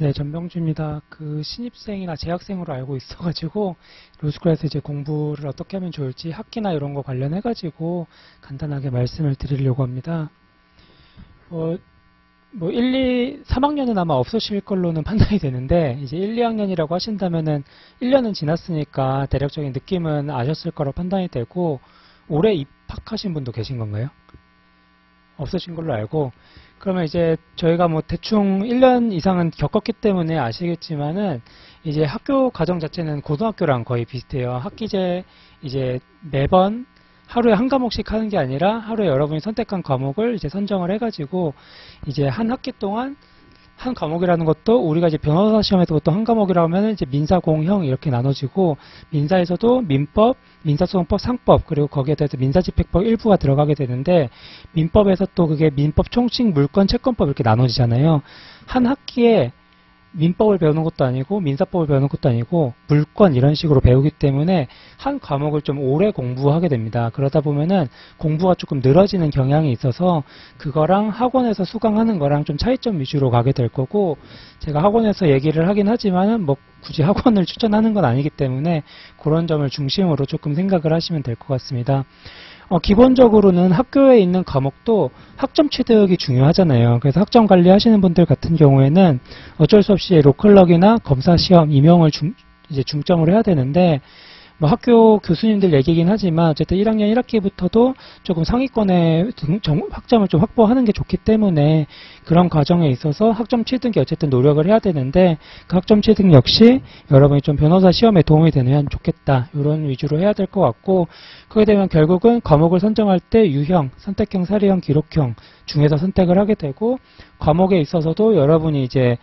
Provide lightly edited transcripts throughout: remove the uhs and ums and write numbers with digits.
네, 전병주입니다. 그 신입생이나 재학생으로 알고 있어가지고 로스쿨에서 이제 공부를 어떻게 하면 좋을지 학기나 이런 거 관련해가지고 간단하게 말씀을 드리려고 합니다. 뭐 3학년은 아마 없으실 걸로는 판단이 되는데 이제 1, 2학년이라고 하신다면은 1년은 지났으니까 대략적인 느낌은 아셨을 거로 판단이 되고 올해 입학하신 분도 계신 건가요? 없으신 걸로 알고 그러면 이제 저희가 뭐 대충 1년 이상은 겪었기 때문에 아시겠지만은 이제 학교 과정 자체는 고등학교랑 거의 비슷해요. 학기제 이제 매번 하루에 한 과목씩 하는 게 아니라 하루에 여러분이 선택한 과목을 이제 선정을 해가지고 이제 한 학기 동안 한 과목이라는 것도 우리가 이제 변호사 시험에서 보통 한 과목이라고 하면 이제 민사, 공형 이렇게 나눠지고 민사에서도 민법, 민사소송법, 상법 그리고 거기에 대해서 민사집행법 일부가 들어가게 되는데 민법에서 또 그게 민법 총칙, 물권, 채권법 이렇게 나눠지잖아요. 한 학기에 민법을 배우는 것도 아니고 민사법을 배우는 것도 아니고 물권 이런 식으로 배우기 때문에 한 과목을 좀 오래 공부하게 됩니다. 그러다 보면은 공부가 조금 늘어지는 경향이 있어서 그거랑 학원에서 수강하는 거랑 좀 차이점 위주로 가게 될 거고 제가 학원에서 얘기를 하긴 하지만은 뭐 굳이 학원을 추천하는 건 아니기 때문에 그런 점을 중심으로 조금 생각을 하시면 될 것 같습니다. 기본적으로는 학교에 있는 과목도 학점 취득이 중요하잖아요. 그래서 학점 관리하시는 분들 같은 경우에는 어쩔 수 없이 로컬럭이나 검사 시험, 임용을 이제 중점으로 해야 되는데 뭐 학교 교수님들 얘기긴 하지만 어쨌든 1학년 1학기부터도 조금 상위권의 학점을 좀 확보하는 게 좋기 때문에 그런 과정에 있어서 학점 취득이 어쨌든 노력을 해야 되는데 그 학점 취득 역시 여러분이 좀 변호사 시험에 도움이 되면 좋겠다 이런 위주로 해야 될 것 같고 그게 되면 결국은 과목을 선정할 때 유형, 선택형, 사례형, 기록형 중에서 선택을 하게 되고 과목에 있어서도 여러분이 이제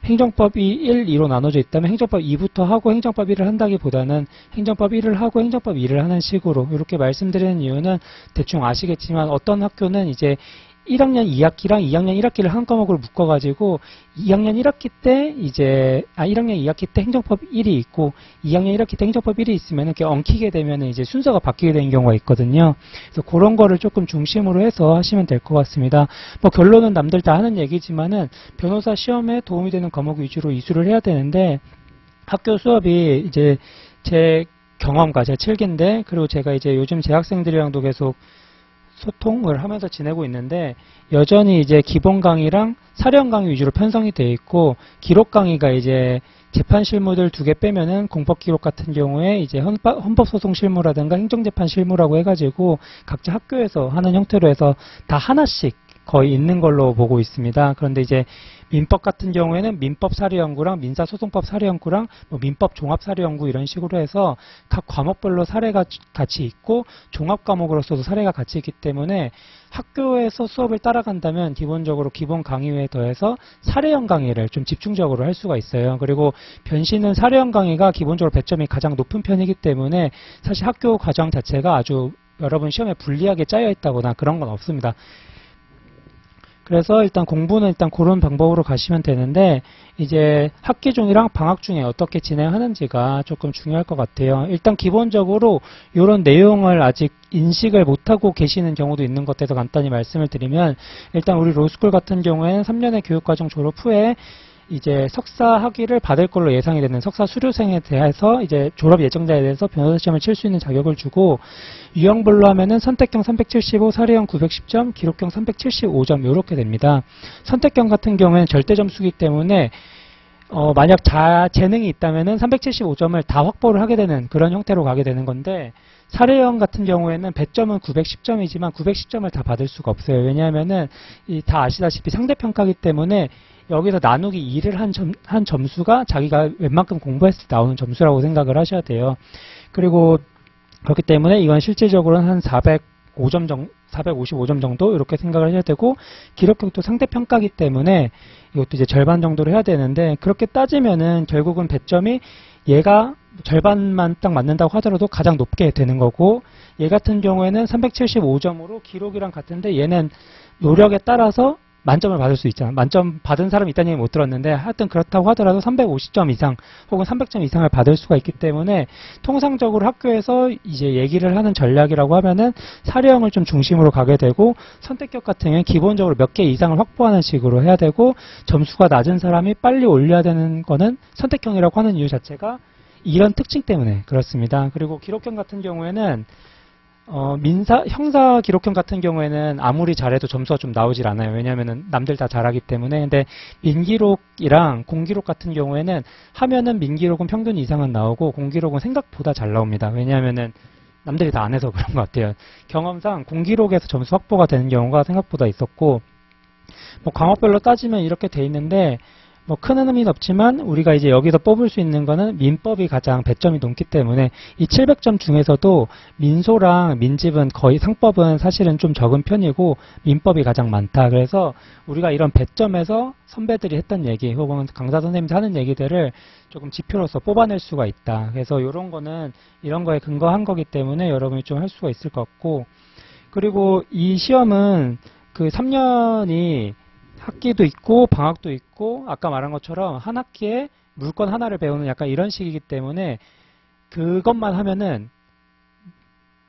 행정법이 1, 2로 나눠져 있다면 행정법 2부터 하고 행정법 1을 한다기보다는 행정법 1을 하고 행정법 2를 하는 식으로 이렇게 말씀드리는 이유는 대충 아시겠지만 어떤 학교는 이제 1학년 2학기랑 2학년 1학기를 한 과목으로 묶어가지고 2학년 1학기 때 이제 1학년 2학기 때 행정법 1이 있고 2학년 1학기 때 행정법 1이 있으면 이렇게 엉키게 되면 이제 순서가 바뀌게 되는 경우가 있거든요. 그래서 그런 거를 조금 중심으로 해서 하시면 될 것 같습니다. 뭐 결론은 남들 다 하는 얘기지만은 변호사 시험에 도움이 되는 과목 위주로 이수를 해야 되는데 학교 수업이 이제 제 경험과 제 7기인데 그리고 제가 이제 요즘 재학생들이랑도 계속 소통을 하면서 지내고 있는데 여전히 이제 기본 강의랑 사령 강의 위주로 편성이 되어 있고 기록 강의가 이제 재판 실무들 2개 빼면은 공법 기록 같은 경우에 이제 헌법소송 실무라든가 행정재판 실무라고 해가지고 각자 학교에서 하는 형태로 해서 다 하나씩 거의 있는 걸로 보고 있습니다. 그런데 이제 민법 같은 경우에는 민법 사례연구랑 민사소송법 사례연구랑 뭐 민법 종합사례연구 이런 식으로 해서 각 과목별로 사례가 같이 있고 종합 과목으로서도 사례가 같이 있기 때문에 학교에서 수업을 따라간다면 기본적으로 기본 강의에 더해서 사례형 강의를 좀 집중적으로 할 수가 있어요. 그리고 변시는 사례형 강의가 기본적으로 배점이 가장 높은 편이기 때문에 사실 학교 과정 자체가 아주 여러분 시험에 불리하게 짜여 있다거나 그런 건 없습니다. 그래서 일단 공부는 일단 그런 방법으로 가시면 되는데 이제 학기 중이랑 방학 중에 어떻게 진행하는지가 조금 중요할 것 같아요. 일단 기본적으로 이런 내용을 아직 인식을 못하고 계시는 경우도 있는 것 같아서 간단히 말씀을 드리면 일단 우리 로스쿨 같은 경우에는 3년의 교육과정 졸업 후에 이제 석사 학위를 받을 걸로 예상이 되는 석사 수료생에 대해서 이제 졸업 예정자에 대해서 변호사 시험을 칠 수 있는 자격을 주고 유형별로 하면은 선택형 375, 사례형 910점, 기록형 375점 이렇게 됩니다. 선택형 같은 경우에는 절대 점수이기 때문에 만약 재능이 있다면은 375점을 다 확보를 하게 되는 그런 형태로 가게 되는 건데 사례형 같은 경우에는 배점은 910점이지만 910점을 다 받을 수가 없어요. 왜냐하면은 다 아시다시피 상대평가이기 때문에 여기서 나누기 2를 한 점수가 자기가 웬만큼 공부했을 때 나오는 점수라고 생각을 하셔야 돼요. 그리고 그렇기 때문에 이건 실질적으로는 한 455점 정도 이렇게 생각을 하셔야 되고 기록형도 상대평가이기 때문에 이것도 이제 절반 정도로 해야 되는데 그렇게 따지면은 결국은 배점이 얘가 절반만 딱 맞는다고 하더라도 가장 높게 되는 거고 얘 같은 경우에는 375점으로 기록이랑 같은데 얘는 노력에 따라서 만점을 받을 수 있잖아. 만점 받은 사람이 있다는 얘기 못 들었는데 하여튼 그렇다고 하더라도 350점 이상 혹은 300점 이상을 받을 수가 있기 때문에 통상적으로 학교에서 이제 얘기를 하는 전략이라고 하면은 사료형을 좀 중심으로 가게 되고 선택격 같은 경우는 기본적으로 몇 개 이상을 확보하는 식으로 해야 되고 점수가 낮은 사람이 빨리 올려야 되는 거는 선택형이라고 하는 이유 자체가 이런 특징 때문에 그렇습니다. 그리고 기록형 같은 경우에는 형사 기록형 같은 경우에는 아무리 잘해도 점수가 좀 나오질 않아요. 왜냐하면 남들 다 잘하기 때문에. 근데 민기록이랑 공기록 같은 경우에는 하면은 민기록은 평균 이상은 나오고 공기록은 생각보다 잘 나옵니다. 왜냐하면은 남들이 다 안 해서 그런 것 같아요. 경험상 공기록에서 점수 확보가 되는 경우가 생각보다 있었고, 뭐 과목별로 따지면 이렇게 돼 있는데, 뭐 큰 의미는 없지만 우리가 이제 여기서 뽑을 수 있는 거는 민법이 가장 배점이 높기 때문에 이 700점 중에서도 민소랑 민집은 거의 상법은 사실은 좀 적은 편이고 민법이 가장 많다. 그래서 우리가 이런 배점에서 선배들이 했던 얘기 혹은 강사 선생님이 하는 얘기들을 조금 지표로서 뽑아낼 수가 있다. 그래서 이런 거는 이런 거에 근거한 거기 때문에 여러분이 좀 할 수가 있을 것 같고, 그리고 이 시험은 그 3년이 학기도 있고 방학도 있고 아까 말한 것처럼 한 학기에 물건 하나를 배우는 약간 이런 식이기 때문에 그것만 하면은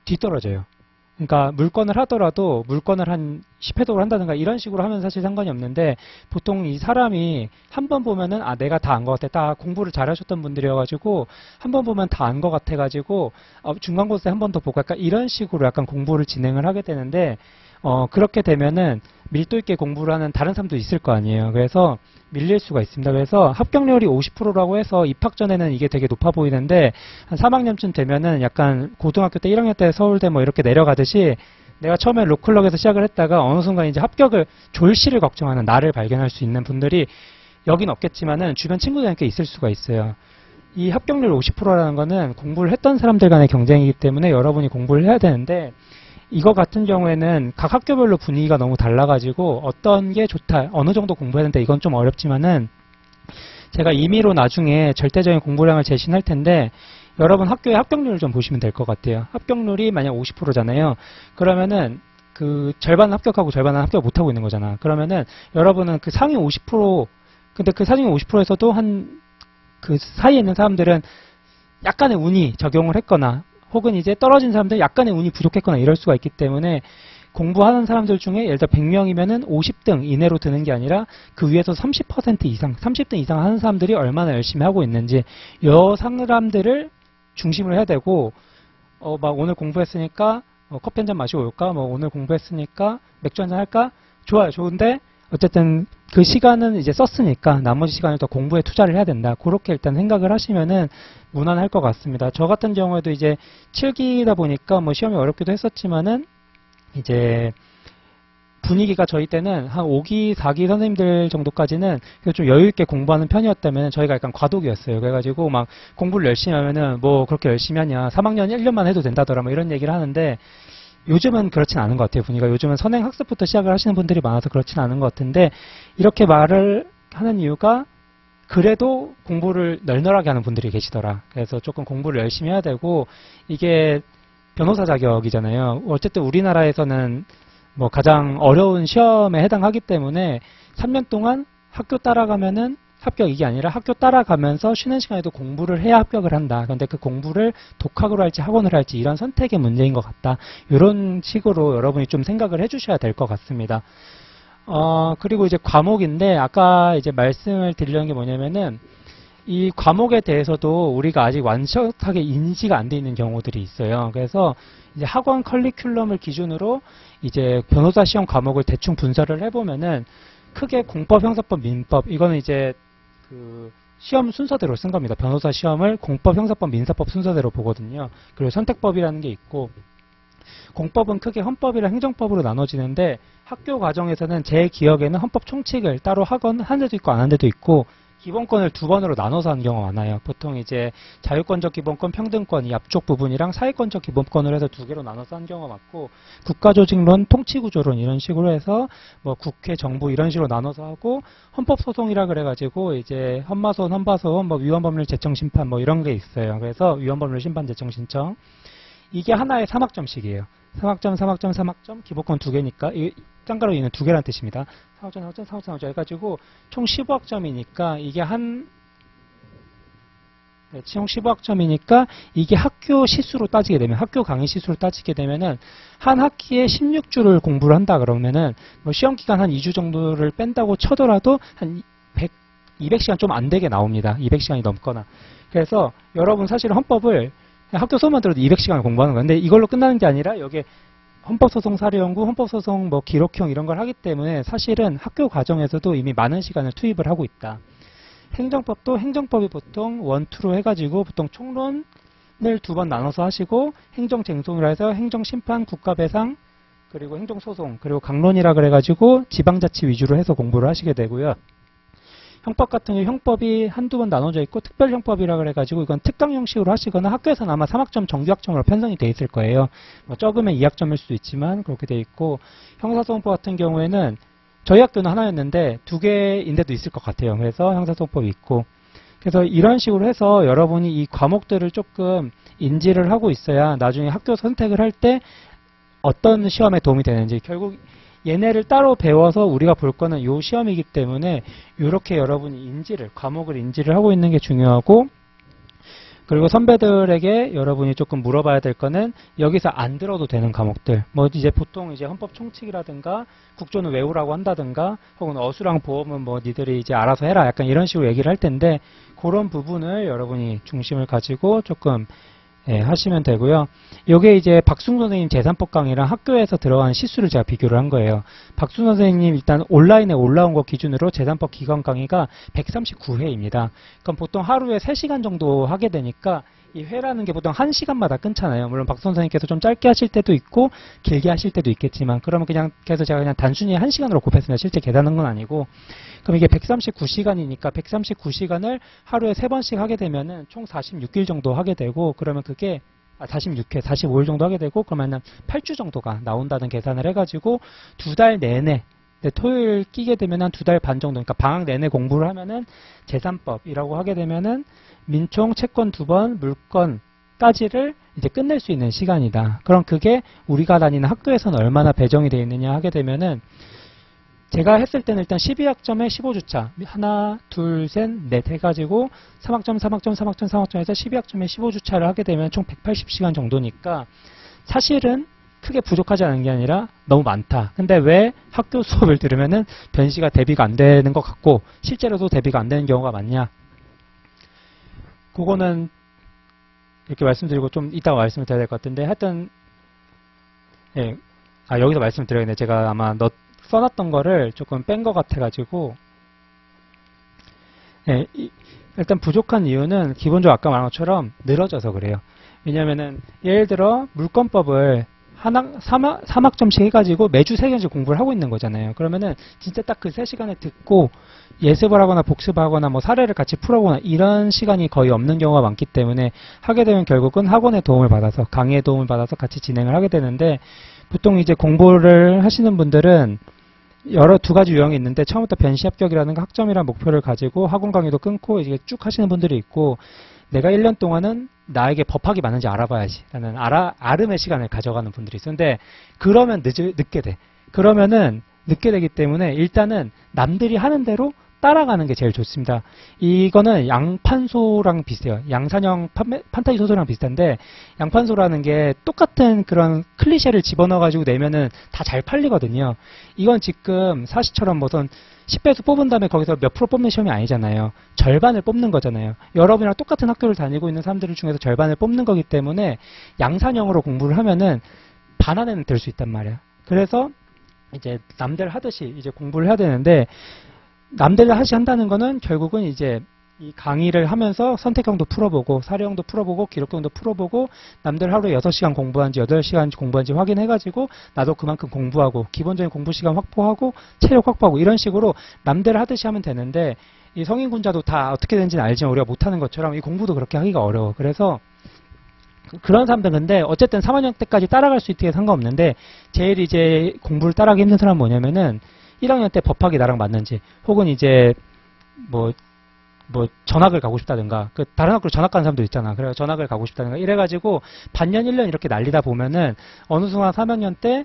뒤떨어져요. 그러니까 물건을 하더라도 물건을 한 10회독을 한다든가 이런 식으로 하면 사실 상관이 없는데 보통 이 사람이 한 번 보면은 아 내가 다 안 것 같아. 다 공부를 잘 하셨던 분들이어가지고 한 번 보면 다 안 것 같아가지고 중간고사에 한 번 더 보고 약간 이런 식으로 약간 공부를 진행을 하게 되는데 그렇게 되면은 밀도 있게 공부를 하는 다른 사람도 있을 거 아니에요. 그래서 밀릴 수가 있습니다. 그래서 합격률이 50%라고 해서 입학 전에는 이게 되게 높아 보이는데 한 3학년쯤 되면은 약간 고등학교 때 1학년 때 서울대 뭐 이렇게 내려가듯이 내가 처음에 로클럭에서 시작을 했다가 어느 순간 이제 합격을 졸시를 걱정하는 나를 발견할 수 있는 분들이 여긴 없겠지만은 주변 친구들한테 있을 수가 있어요. 이 합격률 50%라는 거는 공부를 했던 사람들 간의 경쟁이기 때문에 여러분이 공부를 해야 되는데 이거 같은 경우에는 각 학교별로 분위기가 너무 달라가지고 어떤 게 좋다, 어느 정도 공부해야 되는데 이건 좀 어렵지만은 제가 임의로 나중에 절대적인 공부량을 제시할 텐데 여러분 학교의 합격률을 좀 보시면 될 것 같아요. 합격률이 만약 50%잖아요. 그러면은 그 절반은 합격하고 절반은 합격 못하고 있는 거잖아. 그러면은 여러분은 그 상위 50%, 근데 그 상위 50%에서도 한 그 사이에 있는 사람들은 약간의 운이 적용을 했거나 혹은 이제 떨어진 사람들 약간의 운이 부족했거나 이럴 수가 있기 때문에 공부하는 사람들 중에 예를 들어 100명이면은 50등 이내로 드는 게 아니라 그 위에서 30% 이상, 30등 이상 하는 사람들이 얼마나 열심히 하고 있는지 이 사람들을 중심으로 해야 되고 막 오늘 공부했으니까 커피 한 잔 마시고 올까? 뭐 오늘 공부했으니까 맥주 한 잔 할까? 좋아요. 좋은데 어쨌든 그 시간은 이제 썼으니까 나머지 시간을 더 공부에 투자를 해야 된다. 그렇게 일단 생각을 하시면은 무난할 것 같습니다. 저 같은 경우에도 이제 7기다 보니까 뭐 시험이 어렵기도 했었지만은 이제 분위기가 저희 때는 한 5기, 4기 선생님들 정도까지는 좀 여유있게 공부하는 편이었다면 저희가 약간 과도기였어요. 그래가지고 막 공부를 열심히 하면은 뭐 그렇게 열심히 하냐. 3학년 1년만 해도 된다더라. 뭐 이런 얘기를 하는데 요즘은 그렇진 않은 것 같아요. 분위기가 요즘은 선행 학습부터 시작을 하시는 분들이 많아서 그렇진 않은 것 같은데 이렇게 말을 하는 이유가 그래도 공부를 널널하게 하는 분들이 계시더라. 그래서 조금 공부를 열심히 해야 되고 이게 변호사 자격이잖아요. 어쨌든 우리나라에서는 뭐 가장 어려운 시험에 해당하기 때문에 3년 동안 학교 따라가면은 합격이 아니라 학교 따라가면서 쉬는 시간에도 공부를 해야 합격을 한다. 그런데 그 공부를 독학으로 할지 학원으로 할지 이런 선택의 문제인 것 같다. 이런 식으로 여러분이 좀 생각을 해주셔야 될 것 같습니다. 그리고 이제 과목인데 아까 이제 말씀을 드리려는 게 뭐냐면은 이 과목에 대해서도 우리가 아직 완벽하게 인지가 안 돼 있는 경우들이 있어요. 그래서 이제 학원 커리큘럼을 기준으로 이제 변호사 시험 과목을 대충 분석을 해보면은 크게 공법, 형사법, 민법 이거는 이제 그 시험 순서대로 쓴 겁니다. 변호사 시험을 공법, 형사법, 민사법 순서대로 보거든요. 그리고 선택법이라는 게 있고 공법은 크게 헌법이랑 행정법으로 나눠지는데 학교 과정에서는 제 기억에는 헌법 총칙을 따로 하건 한 데도 있고 안 한 데도 있고 기본권을 두 번으로 나눠서 하는 경우가 많아요. 보통 이제 자유권적 기본권, 평등권 이 앞쪽 부분이랑 사회권적 기본권을 해서 두 개로 나눠서 하는 경우가 많고 국가조직론, 통치구조론 이런 식으로 해서 뭐 국회, 정부 이런 식으로 나눠서 하고 헌법소송이라 그래가지고 이제 헌마소원, 헌바소원, 뭐 위헌법률 제청심판 뭐 이런 게 있어요. 그래서 위헌법률 심판 제청신청 이게 하나에 3학점씩이에요. 3학점, 3학점, 3학점, 기본권 두 개니까 짱가로 이는 두 개라는 뜻입니다. 4학점 해가지고 총 15학점이니까 이게 총 15학점이니까 이게 학교 시수로 따지게 되면, 학교 강의 시수로 따지게 되면은 한 학기에 16주를 공부를 한다 그러면은 뭐 시험 기간 한 2주 정도를 뺀다고 쳐더라도 한 200시간 좀 안 되게 나옵니다. 200시간이 넘거나. 그래서 여러분 사실 헌법을 학교 수업만 들어도 200시간을 공부하는 건데 이걸로 끝나는 게 아니라 여기에 헌법소송 사료연구, 헌법소송 뭐 기록형 이런 걸 하기 때문에 사실은 학교 과정에서도 이미 많은 시간을 투입을 하고 있다. 행정법도 행정법이 보통 1, 2로 해가지고 보통 총론을 2번 나눠서 하시고 행정쟁송이라 해서 행정심판, 국가배상, 그리고 행정소송, 그리고 강론이라 그래가지고 지방자치 위주로 해서 공부를 하시게 되고요. 형법 같은 경우 형법이 한두 번 나눠져 있고 특별형법이라 그래가지고 이건 특강 형식으로 하시거나 학교에서는 아마 3학점 정규학점으로 편성이 돼 있을 거예요. 뭐 적으면 2학점일 수도 있지만 그렇게 돼 있고, 형사소송법 같은 경우에는 저희 학교는 하나였는데 2개인데도 있을 것 같아요. 그래서 형사소송법이 있고, 그래서 이런 식으로 해서 여러분이 이 과목들을 조금 인지를 하고 있어야 나중에 학교 선택을 할 때 어떤 시험에 도움이 되는지, 결국 얘네를 따로 배워서 우리가 볼 거는 이 시험이기 때문에 이렇게 여러분이 과목을 인지를 하고 있는 게 중요하고, 그리고 선배들에게 여러분이 조금 물어봐야 될 거는 여기서 안 들어도 되는 과목들. 뭐 이제 보통 이제 헌법 총칙이라든가 국조는 외우라고 한다든가 혹은 어수랑 보험은 뭐 니들이 이제 알아서 해라 약간 이런 식으로 얘기를 할 텐데 그런 부분을 여러분이 중심을 가지고 조금 하시면 되고요. 요게 이제 박승 선생님 재산법 강의랑 학교에서 들어간 시수를 제가 비교를 한 거예요. 박승 선생님 일단 온라인에 올라온 거 기준으로 재산법 기관 강의가 139회입니다. 그럼 보통 하루에 3시간 정도 하게 되니까 이 회라는 게 보통 1시간마다 끊잖아요. 물론 박 선생님께서 좀 짧게 하실 때도 있고 길게 하실 때도 있겠지만, 그러면 그래서 제가 그냥 단순히 1시간으로 곱했습니다. 실제 계산한 건 아니고. 그럼 이게 139시간이니까 139시간을 하루에 3번씩 하게 되면은 총 46일 정도 하게 되고, 그러면 그게 46회, 45일 정도 하게 되고, 그러면은 8주 정도가 나온다는 계산을 해가지고 2달 내내, 토요일 끼게 되면 한 2달 반 정도, 그러니까 방학 내내 공부를 하면은 재산법이라고 하게 되면은 민총, 채권 2번, 물건까지를 이제 끝낼 수 있는 시간이다. 그럼 그게 우리가 다니는 학교에서는 얼마나 배정이 되어 있느냐 하게 되면은, 제가 했을 때는 일단 12학점에 15주차 하나, 둘, 셋, 넷 해가지고 3학점 해서 12학점에 15주차를 하게 되면 총 180시간 정도니까 사실은 크게 부족하지 않은 게 아니라 너무 많다. 근데 왜 학교 수업을 들으면은 변시가 대비가 안 되는 것 같고 실제로도 대비가 안 되는 경우가 많냐? 그거는 이렇게 말씀드리고 좀 이따가 말씀을 드려야 될 것 같은데, 하여튼 여기서 말씀을 드려야겠네. 제가 아마 써놨던 거를 조금 뺀 것 같아가지고, 일단 부족한 이유는 기본적으로 아까 말한 것처럼 늘어져서 그래요. 왜냐면은 예를 들어 물권법을 3학점씩 해가지고 매주 3개씩 공부를 하고 있는 거잖아요. 그러면은 진짜 딱 그 3시간을 듣고 예습을 하거나 복습하거나 뭐 사례를 같이 풀어보거나 이런 시간이 거의 없는 경우가 많기 때문에 하게 되면 결국은 학원의 도움을 받아서, 강의의 도움을 받아서 같이 진행을 하게 되는데, 보통 이제 공부를 하시는 분들은 두 가지 유형이 있는데, 처음부터 변시 합격이라는 학점이라는 목표를 가지고 학원 강의도 끊고 이제 쭉 하시는 분들이 있고, 내가 1년 동안은 나에게 법학이 맞는지 알아봐야지 라는 아름의 시간을 가져가는 분들이 있었는데, 그러면 늦게 돼. 그러면은 늦게 되기 때문에 일단은 남들이 하는 대로 따라가는 게 제일 좋습니다. 이거는 양판소랑 비슷해요. 양산형 판타지 소설이랑 비슷한데, 양판소라는 게 똑같은 그런 클리셰를 집어넣어가지고 내면은 다 잘 팔리거든요. 이건 지금 사시처럼 무슨 10배수 뽑은 다음에 거기서 몇 프로 뽑는 시험이 아니잖아요. 절반을 뽑는 거잖아요. 여러분이랑 똑같은 학교를 다니고 있는 사람들 중에서 절반을 뽑는 거기 때문에 양산형으로 공부를 하면은 반 안에는 들 수 있단 말이야. 그래서 이제 남들 하듯이 이제 공부를 해야 되는데, 남들 하시 한다는 거는 결국은 이제 이 강의를 하면서 선택형도 풀어보고 사례형도 풀어보고 기록형도 풀어보고 남들 하루에 6시간 공부한지 8시간 공부한지 확인해가지고 나도 그만큼 공부하고 기본적인 공부 시간 확보하고 체력 확보하고 이런 식으로 남들 하듯이 하면 되는데, 이 성인군자도 다 어떻게 되는지는 알지만 우리가 못하는 것처럼 이 공부도 그렇게 하기가 어려워. 그래서 그런 사람들, 근데 어쨌든 3학년 때까지 따라갈 수 있게 상관없는데, 제일 이제 공부를 따라하기 힘든 사람은 뭐냐면은 1학년 때 법학이 나랑 맞는지, 혹은 이제 뭐 전학을 가고 싶다든가, 다른 학교로 전학 가는 사람도 있잖아. 그래서 전학을 가고 싶다든가 이래가지고 반년 1년 이렇게 날리다 보면은 어느 순간 3학년 때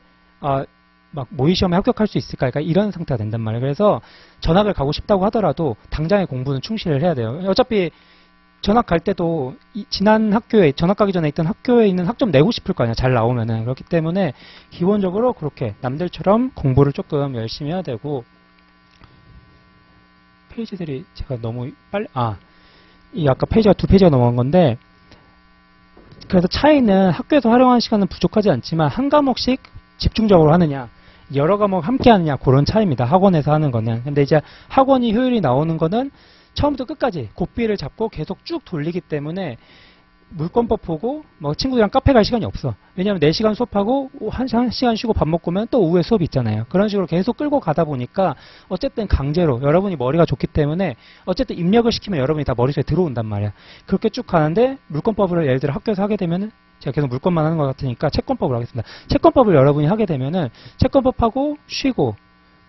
막 모의 시험에 합격할 수 있을까? 그러니까 이런 상태가 된단 말이에요. 그래서 전학을 가고 싶다고 하더라도 당장의 공부는 충실을 해야 돼요. 어차피 전학 갈 때도 지난 학교에 전학 가기 전에 있던 학교에 있는 학점 내고 싶을 거 아니야. 잘 나오면은. 그렇기 때문에 기본적으로 그렇게 남들처럼 공부를 조금 열심히 해야 되고, 페이지들이 제가 너무 빨리 이 아까 페이지가 2페이지가 넘어간 건데, 그래서 차이는 학교에서 활용하는 시간은 부족하지 않지만 한 과목씩 집중적으로 하느냐, 여러 과목 함께 하느냐, 그런 차이입니다. 학원에서 하는 거는. 근데 이제 학원이 효율이 나오는 거는 처음부터 끝까지 고삐를 잡고 계속 쭉 돌리기 때문에 물권법 보고 뭐 친구들이랑 카페 갈 시간이 없어. 왜냐하면 4시간 수업하고 1시간 쉬고 밥 먹고 오면 또 오후에 수업이 있잖아요. 그런 식으로 계속 끌고 가다 보니까 어쨌든 강제로 여러분이 머리가 좋기 때문에 어쨌든 입력을 시키면 여러분이 다 머릿속에 들어온단 말이야. 그렇게 쭉 가는데 물권법을 예를 들어 학교에서 하게 되면은, 제가 계속 물권만 하는 것 같으니까 채권법을 하겠습니다. 채권법을 여러분이 하게 되면은 채권법하고 쉬고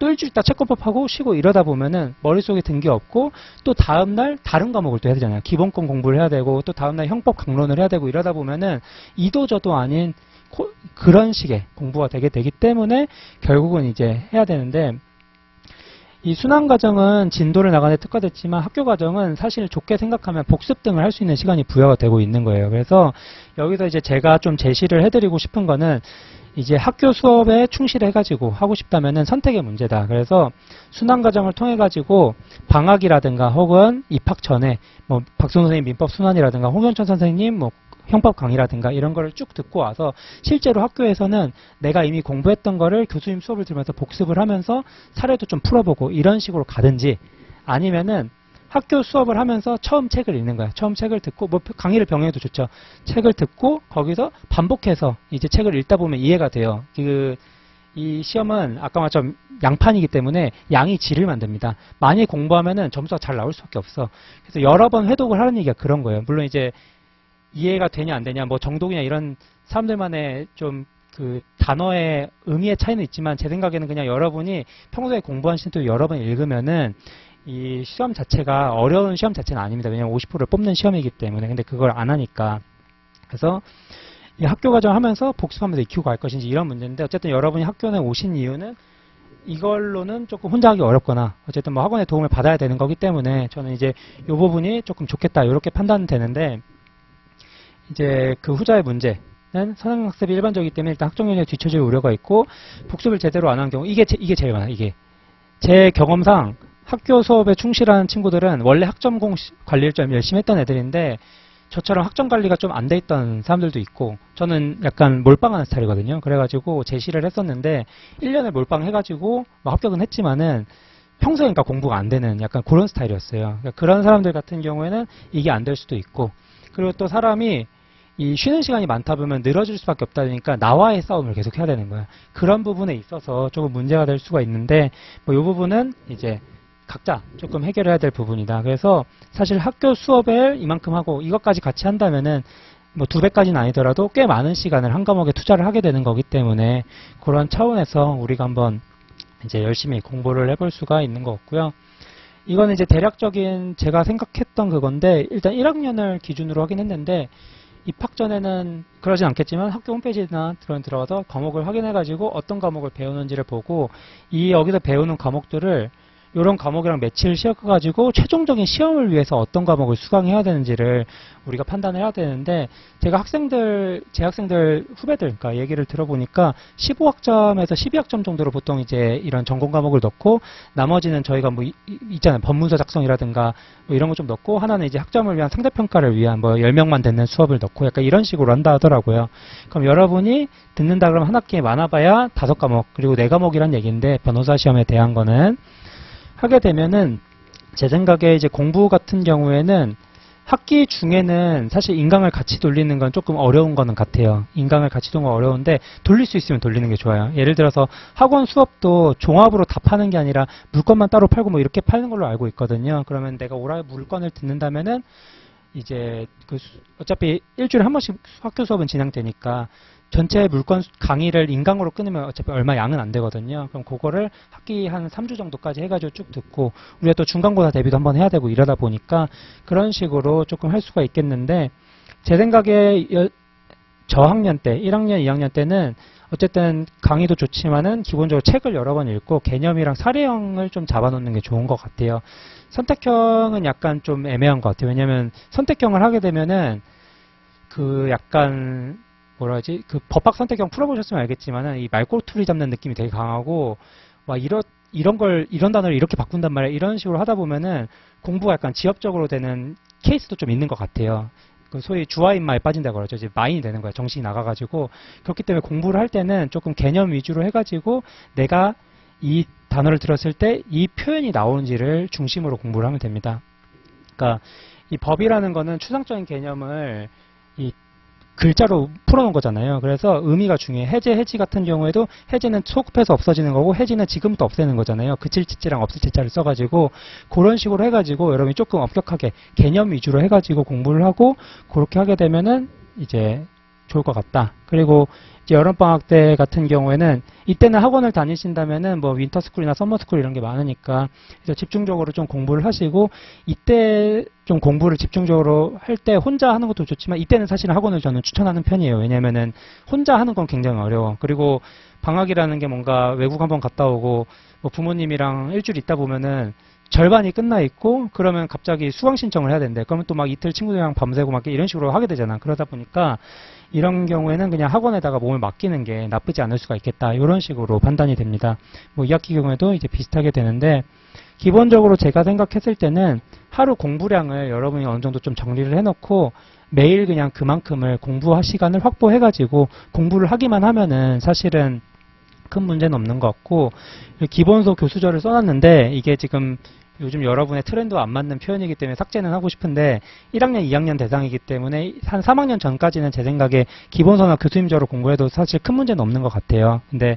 또 일주일 있다 채권법하고 쉬고 이러다 보면은 머릿속에 든 게 없고, 또 다음날 다른 과목을 또 해야 되잖아요. 기본권 공부를 해야 되고 또 다음날 형법 강론을 해야 되고 이러다 보면은 이도저도 아닌 그런 식의 공부가 되기 때문에 결국은 이제 해야 되는데, 이 순환과정은 진도를 나가는 데 특화됐지만 학교 과정은 사실 좋게 생각하면 복습 등을 할 수 있는 시간이 부여가 되고 있는 거예요. 그래서 여기서 이제 제가 좀 제시를 해드리고 싶은 거는, 이제 학교 수업에 충실해가지고 하고 싶다면은 선택의 문제다. 그래서 순환과정을 통해가지고 방학이라든가 혹은 입학 전에 뭐 박수 선생님 민법 순환이라든가 홍현천 선생님 뭐 형법 강의라든가 이런 거를 쭉 듣고 와서 실제로 학교에서는 내가 이미 공부했던 거를 교수님 수업을 들으면서 복습을 하면서 사례도 좀 풀어보고 이런 식으로 가든지, 아니면은 학교 수업을 하면서 처음 책을 읽는 거야. 처음 책을 듣고, 뭐 강의를 병행해도 좋죠. 책을 듣고 거기서 반복해서 이제 책을 읽다 보면 이해가 돼요. 이 시험은 아까 말처럼 양판이기 때문에 양이 질을 만듭니다. 많이 공부하면은 점수가 잘 나올 수밖에 없어. 그래서 여러 번 회독을 하는 얘기가 그런 거예요. 물론 이제 이해가 되냐 안 되냐, 뭐 정독이냐 이런 사람들만의 좀 그 단어의 의미의 차이는 있지만, 제 생각에는 그냥 여러분이 평소에 공부한 시도 여러 번 읽으면은 이 시험 자체가 어려운 시험 자체는 아닙니다. 왜냐하면 50%를 뽑는 시험이기 때문에. 근데 그걸 안 하니까. 그래서 이 학교 과정 하면서 복습하면서 익히고 갈 것인지 이런 문제인데, 어쨌든 여러분이 학교에 오신 이유는 이걸로는 조금 혼자 하기 어렵거나 어쨌든 뭐 학원의 도움을 받아야 되는 거기 때문에 저는 이제 이 부분이 조금 좋겠다 이렇게 판단되는데, 이제 그 후자의 문제는 선행학습이 일반적이기 때문에 일단 학종연수에 뒤처질 우려가 있고, 복습을 제대로 안 한 경우 이게 제일 많아요. 이게 제 경험상 학교 수업에 충실한 친구들은 원래 학점 관리를 좀 열심히 했던 애들인데, 저처럼 학점 관리가 좀 안 돼 있던 사람들도 있고, 저는 약간 몰빵하는 스타일이거든요. 그래가지고 제시를 했었는데 1년을 몰빵해가지고 뭐 합격은 했지만은 평소에 그러니까 공부가 안 되는 약간 그런 스타일이었어요. 그러니까 그런 사람들 같은 경우에는 이게 안 될 수도 있고, 그리고 또 사람이 이 쉬는 시간이 많다 보면 늘어질 수밖에 없다 보니까 나와의 싸움을 계속 해야 되는 거야. 그런 부분에 있어서 조금 문제가 될 수가 있는데, 뭐 이 부분은 이제 각자 조금 해결해야 될 부분이다. 그래서 사실 학교 수업을 이만큼 하고 이것까지 같이 한다면은 뭐 2배까지는 아니더라도 꽤 많은 시간을 한 과목에 투자를 하게 되는 거기 때문에, 그런 차원에서 우리가 한번 이제 열심히 공부를 해볼 수가 있는 것 같고요. 이거는 이제 대략적인 제가 생각했던 그건데, 일단 1학년을 기준으로 하긴 했는데, 입학 전에는 그러진 않겠지만 학교 홈페이지나 들어가서 과목을 확인해가지고 어떤 과목을 배우는지를 보고, 이 여기서 배우는 과목들을 이런 과목이랑 매치를 시켜가지고 최종적인 시험을 위해서 어떤 과목을 수강해야 되는지를 우리가 판단을 해야 되는데, 제 학생들 후배들, 그러니까 얘기를 들어보니까 15학점에서 12학점 정도로 보통 이제 이런 전공 과목을 넣고, 나머지는 저희가 뭐 있잖아요. 법문서 작성이라든가 뭐 이런 거 좀 넣고, 하나는 이제 학점을 위한 상대평가를 위한 뭐 10명만 듣는 수업을 넣고 약간 이런 식으로 한다 하더라고요. 그럼 여러분이 듣는다 그러면 한 학기에 많아봐야 5과목, 그리고 4과목이란 얘기인데, 변호사 시험에 대한 거는 하게 되면은, 제 생각에 이제 공부 같은 경우에는 학기 중에는 사실 인강을 같이 돌리는 건 조금 어려운 거는 같아요. 인강을 같이 도는 건 어려운데 돌릴 수 있으면 돌리는 게 좋아요. 예를 들어서 학원 수업도 종합으로 다 파는 게 아니라 물건만 따로 팔고 뭐 이렇게 파는 걸로 알고 있거든요. 그러면 내가 물건을 듣는다면은 이제 어차피 일주일에 한 번씩 학교 수업은 진행되니까 전체 물건 강의를 인강으로 끊으면 어차피 얼마 양은 안 되거든요. 그럼 그거를 학기 한 3주 정도까지 해가지고 쭉 듣고, 우리가 또 중간고사 대비도 한번 해야 되고 이러다 보니까 그런 식으로 조금 할 수가 있겠는데, 제 생각에 저학년 때 1학년, 2학년 때는 어쨌든 강의도 좋지만은 기본적으로 책을 여러 번 읽고 개념이랑 사례형을 좀 잡아놓는 게 좋은 것 같아요. 선택형은 약간 좀 애매한 것 같아요. 왜냐면 선택형을 하게 되면은 그 약간 뭐라 하지? 그 법학 선택형 풀어보셨으면 알겠지만은 이 말꼬투리 잡는 느낌이 되게 강하고 와 이런 단어를 이렇게 바꾼단 말이야. 이런 식으로 하다 보면은 공부가 약간 지엽적으로 되는 케이스도 좀 있는 것 같아요. 그 소위 주화인마에 빠진다고 그러죠. 이제 마인이 되는 거야. 정신이 나가가지고. 그렇기 때문에 공부를 할 때는 조금 개념 위주로 해가지고 내가 이 단어를 들었을 때 이 표현이 나오는지를 중심으로 공부를 하면 됩니다. 그러니까 이 법이라는 거는 추상적인 개념을 이 글자로 풀어놓은 거잖아요. 그래서 의미가 중요해. 해제, 해지 같은 경우에도 해제는 소급해서 없어지는 거고 해지는 지금부터 없애는 거잖아요. 그칠 지자랑 없을 지자를 써가지고 그런 식으로 해가지고 여러분이 조금 엄격하게 개념 위주로 해가지고 공부를 하고 그렇게 하게 되면은 이제 좋을 것 같다. 그리고 이제 여름방학 때 같은 경우에는 이때는 학원을 다니신다면은 뭐 윈터스쿨이나 서머스쿨 이런 게 많으니까 그래서 집중적으로 좀 공부를 하시고 이때 좀 공부를 집중적으로 할 때 혼자 하는 것도 좋지만 이때는 사실은 학원을 저는 추천하는 편이에요. 왜냐면은 혼자 하는 건 굉장히 어려워. 그리고 방학이라는 게 뭔가 외국 한번 갔다 오고 뭐 부모님이랑 일주일 있다 보면은 절반이 끝나 있고 그러면 갑자기 수강 신청을 해야 된대. 그러면 또 막 이틀 친구들이랑 밤새고 막 이런 식으로 하게 되잖아. 그러다 보니까 이런 경우에는 그냥 학원에다가 몸을 맡기는 게 나쁘지 않을 수가 있겠다. 이런 식으로 판단이 됩니다. 뭐 2학기 경우에도 이제 비슷하게 되는데 기본적으로 제가 생각했을 때는 하루 공부량을 여러분이 어느 정도 좀 정리를 해놓고 매일 그냥 그만큼을 공부할 시간을 확보해가지고 공부를 하기만 하면은 사실은 큰 문제는 없는 것 같고 기본서 교수절을 써놨는데 이게 지금 요즘 여러분의 트렌드와 안 맞는 표현이기 때문에 삭제는 하고 싶은데 1학년, 2학년 대상이기 때문에 한 3학년 전까지는 제 생각에 기본서나 교수님저로 공부해도 사실 큰 문제는 없는 것 같아요. 근데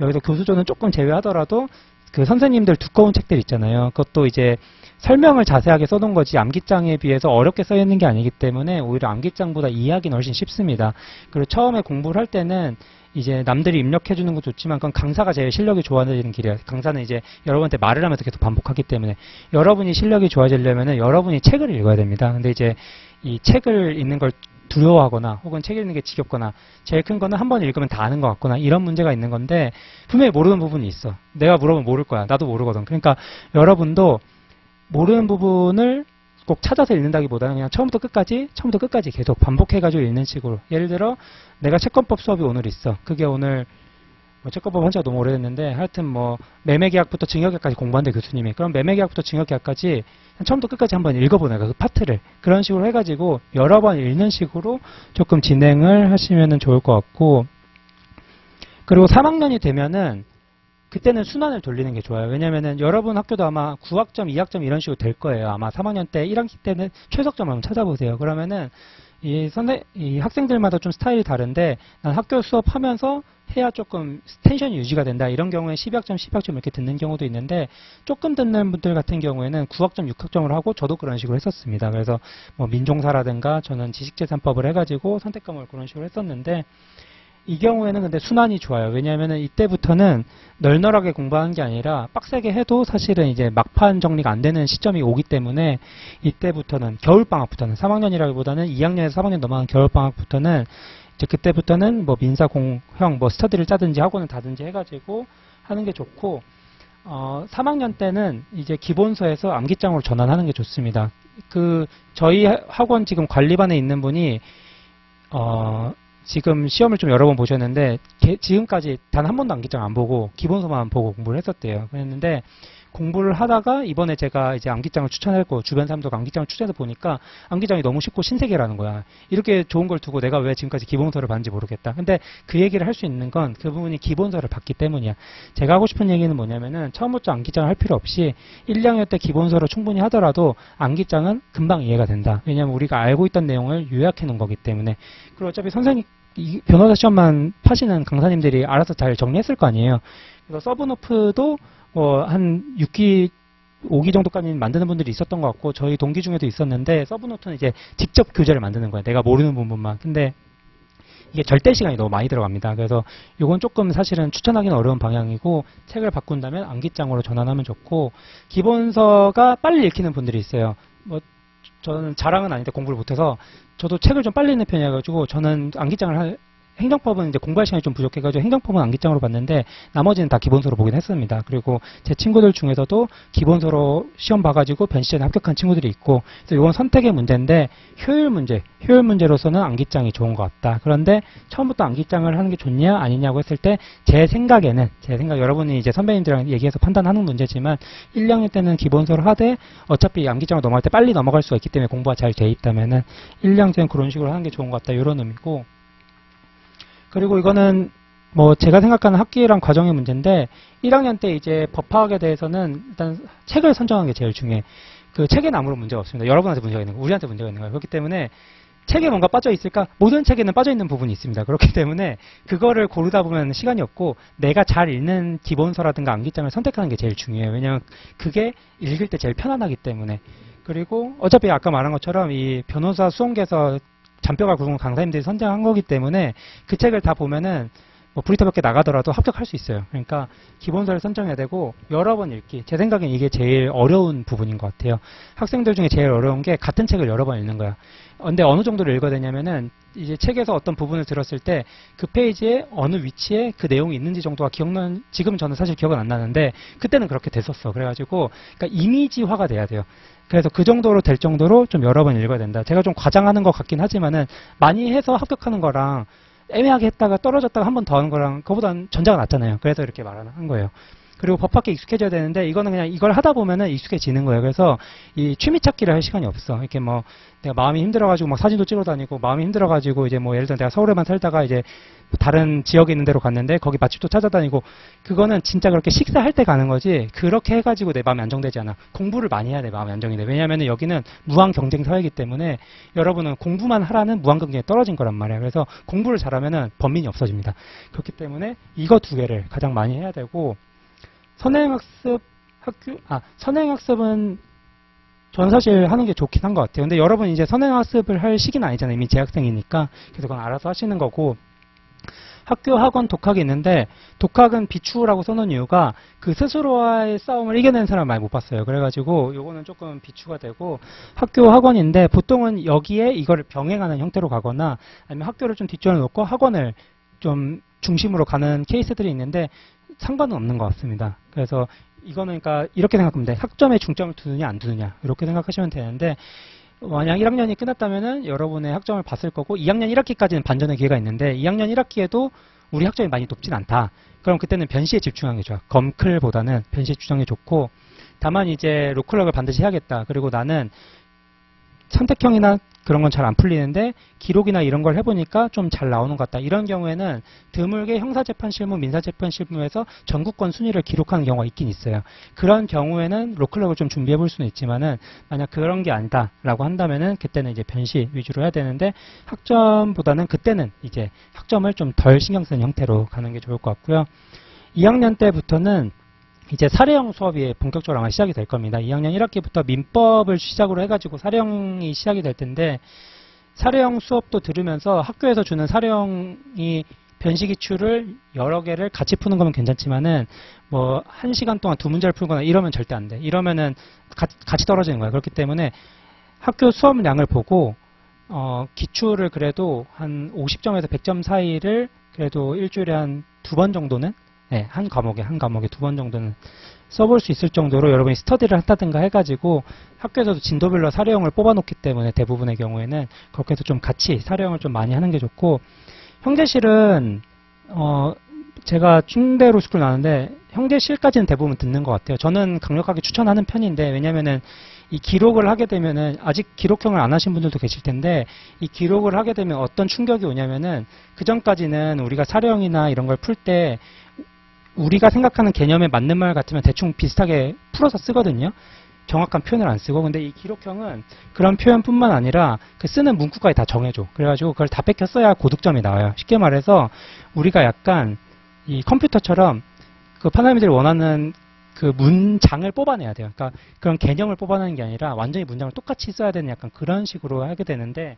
여기서 교수조는 조금 제외하더라도 그 선생님들 두꺼운 책들 있잖아요. 그것도 이제 설명을 자세하게 써놓은 거지 암기장에 비해서 어렵게 써 있는 게 아니기 때문에 오히려 암기장보다 이해하기는 훨씬 쉽습니다. 그리고 처음에 공부를 할 때는 이제 남들이 입력해 주는 것도 좋지만 그건 강사가 제일 실력이 좋아지는 길이에요. 강사는 이제 여러분한테 말을 하면서 계속 반복하기 때문에 여러분이 실력이 좋아지려면은 여러분이 책을 읽어야 됩니다. 근데 이제 이 책을 읽는 걸 두려워하거나 혹은 책 읽는 게 지겹거나 제일 큰 거는 한 번 읽으면 다 아는 것 같거나 이런 문제가 있는 건데 분명히 모르는 부분이 있어. 내가 물어보면 모를 거야. 나도 모르거든. 그러니까 여러분도 모르는 부분을 꼭 찾아서 읽는다기보다는 그냥 처음부터 끝까지 계속 반복해가지고 읽는 식으로. 예를 들어 내가 채권법 수업이 오늘 있어. 그게 오늘 뭐 채권법 한 지가 너무 오래됐는데 하여튼 뭐 매매계약부터 증여계약까지 공부한대 교수님이. 그럼 매매계약부터 증여계약까지 처음부터 끝까지 한번 읽어보는 거야. 그 파트를. 그런 식으로 해가지고 여러 번 읽는 식으로 조금 진행을 하시면 좋을 것 같고 그리고 3학년이 되면은 그때는 순환을 돌리는 게 좋아요. 왜냐면은 여러분 학교도 아마 9학점, 2학점 이런 식으로 될 거예요. 아마 3학년 때, 1학기 때는 최석점을 한번 찾아보세요. 그러면은 이 학생들마다 좀 스타일이 다른데 난 학교 수업하면서 해야 조금 텐션이 유지가 된다. 이런 경우에 12학점, 10학점 이렇게 듣는 경우도 있는데 조금 듣는 분들 같은 경우에는 9학점, 6학점을 하고 저도 그런 식으로 했었습니다. 그래서 뭐 민종사라든가 저는 지식재산법을 해가지고 선택 과목을 그런 식으로 했었는데 이 경우에는 근데 순환이 좋아요. 왜냐하면 이때부터는 널널하게 공부하는 게 아니라 빡세게 해도 사실은 이제 막판 정리가 안 되는 시점이 오기 때문에 이때부터는 겨울방학부터는 3학년이라기보다는 2학년에서 3학년 넘어가는 겨울방학부터는 이제 그때부터는 뭐 민사공형 뭐 스터디를 짜든지 학원을 다든지 해가지고 하는 게 좋고 3학년 때는 이제 기본서에서 암기장으로 전환하는 게 좋습니다. 그 저희 학원 지금 관리반에 있는 분이 지금 시험을 좀 여러 번 보셨는데 지금까지 단 한 번도 암기장 안 보고 기본서만 보고 공부를 했었대요. 그랬는데 공부를 하다가 이번에 제가 이제 암기장을 추천했고 주변 사람도 암기장을 추천해서 보니까 암기장이 너무 쉽고 신세계라는 거야. 이렇게 좋은 걸 두고 내가 왜 지금까지 기본서를 봤는지 모르겠다. 근데 그 얘기를 할 수 있는 건 그 부분이 기본서를 봤기 때문이야. 제가 하고 싶은 얘기는 뭐냐면은 처음부터 암기장을 할 필요 없이 1, 2학년 때 기본서를 충분히 하더라도 암기장은 금방 이해가 된다. 왜냐하면 우리가 알고 있던 내용을 요약해 놓은 거기 때문에. 그리고 어차피 선생님 변호사 시험만 파시는 강사님들이 알아서 잘 정리했을 거 아니에요. 그래서 서브노프도 한 6기, 5기 정도까지 만드는 분들이 있었던 것 같고 저희 동기 중에도 있었는데 서브노트는 이제 직접 교재를 만드는 거예요. 내가 모르는 부분만. 근데 이게 절대 시간이 너무 많이 들어갑니다. 그래서 이건 조금 사실은 추천하기는 어려운 방향이고 책을 바꾼다면 암기장으로 전환하면 좋고 기본서가 빨리 읽히는 분들이 있어요. 뭐 저는 자랑은 아닌데 공부를 못해서 저도 책을 좀 빨리 읽는 편이어가지고 저는 암기장을 행정법은 이제 공부할 시간이 좀 부족해가지고 행정법은 암기장으로 봤는데 나머지는 다 기본서로 보긴 했습니다. 그리고 제 친구들 중에서도 기본서로 시험 봐가지고 변시제에 합격한 친구들이 있고, 그래서 이건 선택의 문제인데 효율 문제로서는 암기장이 좋은 것 같다. 그런데 처음부터 암기장을 하는 게 좋냐 아니냐고 했을 때 제 생각 여러분이 이제 선배님들이랑 얘기해서 판단하는 문제지만 1, 2학년 때는 기본서로 하되 어차피 암기장을 넘어갈 때 빨리 넘어갈 수가 있기 때문에 공부가 잘 돼 있다면은 1, 2학년 때는 그런 식으로 하는 게 좋은 것 같다. 이런 의미고, 그리고 이거는 뭐 제가 생각하는 학기랑 과정의 문제인데 1학년 때 이제 법학에 대해서는 일단 책을 선정하는 게 제일 중요해. 그 책에는 아무런 문제가 없습니다. 여러분한테 문제가 있는 거, 우리한테 문제가 있는 거예요. 그렇기 때문에 책에 뭔가 빠져 있을까? 모든 책에는 빠져 있는 부분이 있습니다. 그렇기 때문에 그거를 고르다 보면 시간이 없고 내가 잘 읽는 기본서라든가 암기장을 선택하는 게 제일 중요해요. 왜냐하면 그게 읽을 때 제일 편안하기 때문에. 그리고 어차피 아까 말한 것처럼 이 변호사 수험계에서 잔뼈가 굵은 강사님들이 선정한 거기 때문에 그 책을 다 보면은 뭐 브리터 몇 개 나가더라도 합격할 수 있어요. 그러니까 기본서를 선정해야 되고 여러 번 읽기. 제 생각엔 이게 제일 어려운 부분인 것 같아요. 학생들 중에 제일 어려운 게 같은 책을 여러 번 읽는 거야. 근데 어느 정도를 읽어야 되냐면은 이제 책에서 어떤 부분을 들었을 때 그 페이지에 어느 위치에 그 내용이 있는지 정도가 기억나는, 지금은 저는 사실 기억은 안 나는데 그때는 그렇게 됐었어. 그래가지고 그러니까 이미지화가 돼야 돼요. 그래서 그 정도로 될 정도로 좀 여러 번 읽어야 된다. 제가 좀 과장하는 것 같긴 하지만은 많이 해서 합격하는 거랑 애매하게 했다가 떨어졌다가 한 번 더 하는 거랑 그거보다는 전자가 낫잖아요. 그래서 이렇게 말하는 거예요. 그리고 법학에 익숙해져야 되는데 이거는 그냥 이걸 하다 보면은 익숙해지는 거예요. 그래서 이 취미 찾기를 할 시간이 없어. 이렇게 뭐 내가 마음이 힘들어가지고 막 사진도 찍어 다니고 마음이 힘들어가지고 이제 뭐 예를 들어 내가 서울에만 살다가 이제 다른 지역에 있는 데로 갔는데 거기 맛집도 찾아다니고, 그거는 진짜 그렇게 식사할 때 가는 거지 그렇게 해가지고 내 마음이 안정되지 않아. 공부를 많이 해야 내 마음이 안정이 돼. 왜냐하면 여기는 무한 경쟁 사회이기 때문에 여러분은 공부만 하라는 무한 경쟁에 떨어진 거란 말이에요. 그래서 공부를 잘하면은 번민이 없어집니다. 그렇기 때문에 이거 두 개를 가장 많이 해야 되고, 선행학습은 저는 사실 하는 게 좋긴 한 것 같아요. 근데 여러분 이제 선행학습을 할 시기는 아니잖아요. 이미 재학생이니까. 그래서 그건 알아서 하시는 거고, 학교, 학원, 독학이 있는데 독학은 비추라고 써놓은 이유가 그 스스로와의 싸움을 이겨낸 사람 많이 못 봤어요. 그래가지고 요거는 조금 비추가 되고, 학교, 학원인데 보통은 여기에 이거를 병행하는 형태로 가거나 아니면 학교를 좀 뒷전에 놓고 학원을 좀 중심으로 가는 케이스들이 있는데 상관은 없는 것 같습니다. 그래서 이거는 그러니까 이렇게 생각하면 돼. 학점에 중점을 두느냐 안 두느냐 이렇게 생각하시면 되는데, 만약 1학년이 끝났다면은 여러분의 학점을 봤을 거고 2학년 1학기까지는 반전의 기회가 있는데 2학년 1학기에도 우리 학점이 많이 높진 않다. 그럼 그때는 변시에 집중하는 게 좋아. 검클보다는 변시에 집중하는 게 좋고, 다만 이제 로클럭을 반드시 해야겠다. 그리고 나는 선택형이나 그런 건 잘 안 풀리는데 기록이나 이런 걸 해보니까 좀 잘 나오는 것 같다. 이런 경우에는 드물게 형사재판실무, 민사재판실무에서 전국권 순위를 기록하는 경우가 있긴 있어요. 그런 경우에는 로클럭을 좀 준비해 볼 수는 있지만은 만약 그런 게 아니다라고 한다면은 그때는 이제 변시 위주로 해야 되는데, 학점보다는 그때는 이제 학점을 좀 덜 신경 쓰는 형태로 가는 게 좋을 것 같고요. 2학년 때부터는 이제 사례형 수업이 본격적으로 아마 시작이 될 겁니다. 2학년 1학기부터 민법을 시작으로 해가지고 사례형이 시작이 될 텐데, 사례형 수업도 들으면서 학교에서 주는 사례형이 변시기출을 여러 개를 같이 푸는 거면 괜찮지만은 뭐 1시간 동안 2문제를 풀거나 이러면 절대 안 돼. 이러면은 같이 떨어지는 거야. 그렇기 때문에 학교 수업량을 보고 기출을 그래도 한 50점에서 100점 사이를 그래도 일주일에 한 2번 정도는, 네, 한 과목에 2번 정도는 써볼 수 있을 정도로 여러분이 스터디를 한다든가 해가지고, 학교에서도 진도별로 사례형을 뽑아놓기 때문에 대부분의 경우에는 그렇게 해서 좀 같이 사례형을 좀 많이 하는 게 좋고, 형제실은 제가 충대 로스쿨 나왔는데 형제실까지는 대부분 듣는 것 같아요. 저는 강력하게 추천하는 편인데, 왜냐면은 이 기록을 하게 되면은, 아직 기록형을 안 하신 분들도 계실 텐데, 이 기록을 하게 되면 어떤 충격이 오냐면은, 그 전까지는 우리가 사례형이나 이런 걸 풀 때 우리가 생각하는 개념에 맞는 말 같으면 대충 비슷하게 풀어서 쓰거든요. 정확한 표현을 안 쓰고. 근데 이 기록형은 그런 표현뿐만 아니라 그 쓰는 문구까지 다 정해줘. 그래가지고 그걸 다 뺏겨 써야 고득점이 나와요. 쉽게 말해서 우리가 약간 이 컴퓨터처럼 그 파나미들이 원하는 그 문장을 뽑아내야 돼요. 그러니까 그런 개념을 뽑아내는 게 아니라 완전히 문장을 똑같이 써야 되는 약간 그런 식으로 하게 되는데,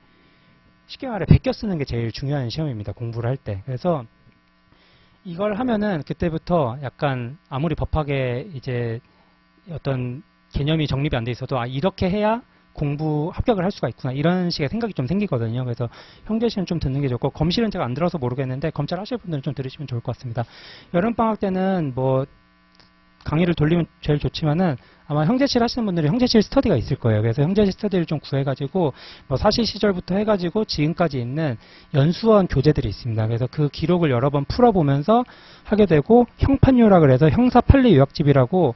쉽게 말해 베껴 쓰는 게 제일 중요한 시험입니다. 공부를 할 때. 그래서 이걸 하면은 그때부터 약간 아무리 법학에 이제 어떤 개념이 정립이 안 돼 있어도 이렇게 해야 합격을 할 수가 있구나 이런 식의 생각이 좀 생기거든요. 그래서 형제실은 좀 듣는 게 좋고 검실은 제가 안 들어서 모르겠는데 검찰 하실 분들은 좀 들으시면 좋을 것 같습니다. 여름방학 때는 뭐 강의를 돌리면 제일 좋지만은 아마 형제실 하시는 분들이 형제실 스터디가 있을 거예요. 그래서 형제실 스터디를 좀 구해가지고 뭐 사실 시절부터 해가지고 지금까지 있는 연수원 교재들이 있습니다. 그래서 그 기록을 여러 번 풀어보면서 하게 되고 형판요라 그래서 형사 판례 요약집이라고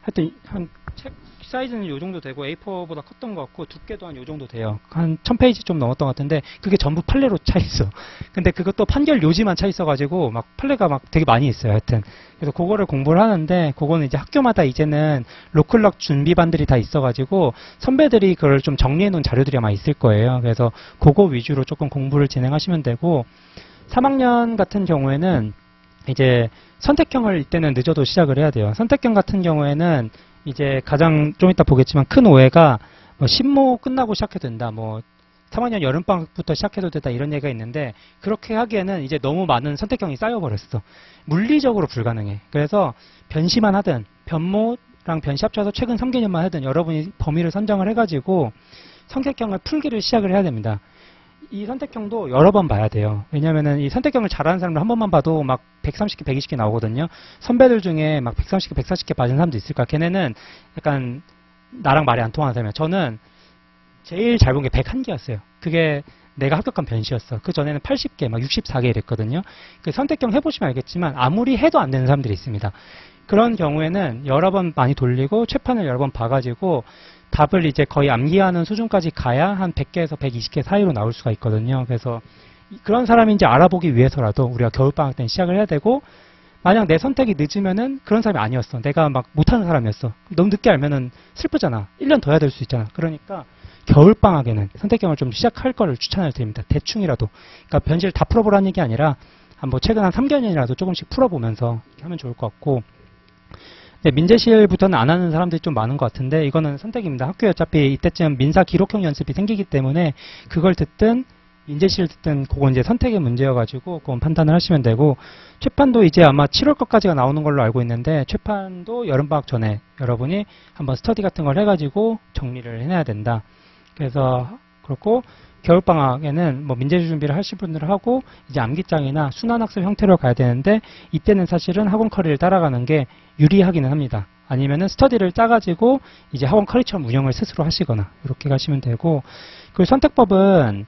하여튼 한 책 사이즈는 요 정도 되고 A4보다 컸던 것 같고 두께도 한 요 정도 돼요. 한 1000페이지 좀 넘었던 것 같은데 그게 전부 판례로 차 있어. 근데 그것도 판결 요지만 차 있어가지고 막 판례가 막 되게 많이 있어요. 하여튼 그래서 그거를 공부를 하는데 그거는 이제 학교마다 이제는 로클럭 준비반들이 다 있어가지고 선배들이 그걸 좀 정리해 놓은 자료들이 아마 있을 거예요. 그래서 그거 위주로 조금 공부를 진행하시면 되고 3학년 같은 경우에는 이제 선택형을 이때는 늦어도 시작을 해야 돼요. 선택형 같은 경우에는 이제 가장 좀 이따 보겠지만 큰 오해가 뭐 신모 끝나고 시작해도 된다. 뭐 3학년 여름방학부터 시작해도 된다 이런 얘기가 있는데 그렇게 하기에는 이제 너무 많은 선택형이 쌓여버렸어. 물리적으로 불가능해. 그래서 변시만 하든 변모랑 변시 합쳐서 최근 3개년만 하든 여러분이 범위를 선정을 해가지고 선택형을 풀기를 시작을 해야 됩니다. 이 선택형도 여러 번 봐야 돼요. 왜냐면은 이 선택형을 잘하는 사람들 한 번만 봐도 막 130개, 120개 나오거든요. 선배들 중에 막 130개, 140개 봐준 사람도 있을까? 걔네는 약간 나랑 말이 안 통하는 사람이야. 저는 제일 잘 본 게 101개였어요. 그게 내가 합격한 변시였어. 그 전에는 80개, 막 64개 이랬거든요. 그 선택형 해보시면 알겠지만 아무리 해도 안 되는 사람들이 있습니다. 그런 경우에는 여러 번 많이 돌리고 최판을 여러 번 봐가지고 답을 이제 거의 암기하는 수준까지 가야 한 100개에서 120개 사이로 나올 수가 있거든요. 그래서 그런 사람인지 알아보기 위해서라도 우리가 겨울방학 때는 시작을 해야 되고 만약 내 선택이 늦으면은 그런 사람이 아니었어. 내가 막 못하는 사람이었어. 너무 늦게 알면은 슬프잖아. 1년 더 해야 될 수 있잖아. 그러니까 겨울방학에는 선택형을 좀 시작할 거를 추천을 드립니다. 대충이라도. 그러니까 변시를 다 풀어보라는 얘기 아니라 뭐 최근 한 3개년이라도 조금씩 풀어보면서 하면 좋을 것 같고 네, 민재실부터는 안 하는 사람들이 좀 많은 것 같은데 이거는 선택입니다. 학교에 어차피 이때쯤 민사 기록형 연습이 생기기 때문에 그걸 듣든 민재실 듣든 그건 이제 선택의 문제여가지고 그건 판단을 하시면 되고 최판도 이제 아마 7월 것까지가 나오는 걸로 알고 있는데 최판도 여름방학 전에 여러분이 한번 스터디 같은 걸 해가지고 정리를 해내야 된다. 그래서 그렇고 겨울방학에는 뭐 민재실 준비를 하실 분들은 하고 이제 암기장이나 순환학습 형태로 가야 되는데 이때는 사실은 학원 커리를 따라가는 게 유리하기는 합니다. 아니면은 스터디를 짜가지고 이제 학원 커리처럼 운영을 스스로 하시거나 이렇게 가시면 되고 그 선택법은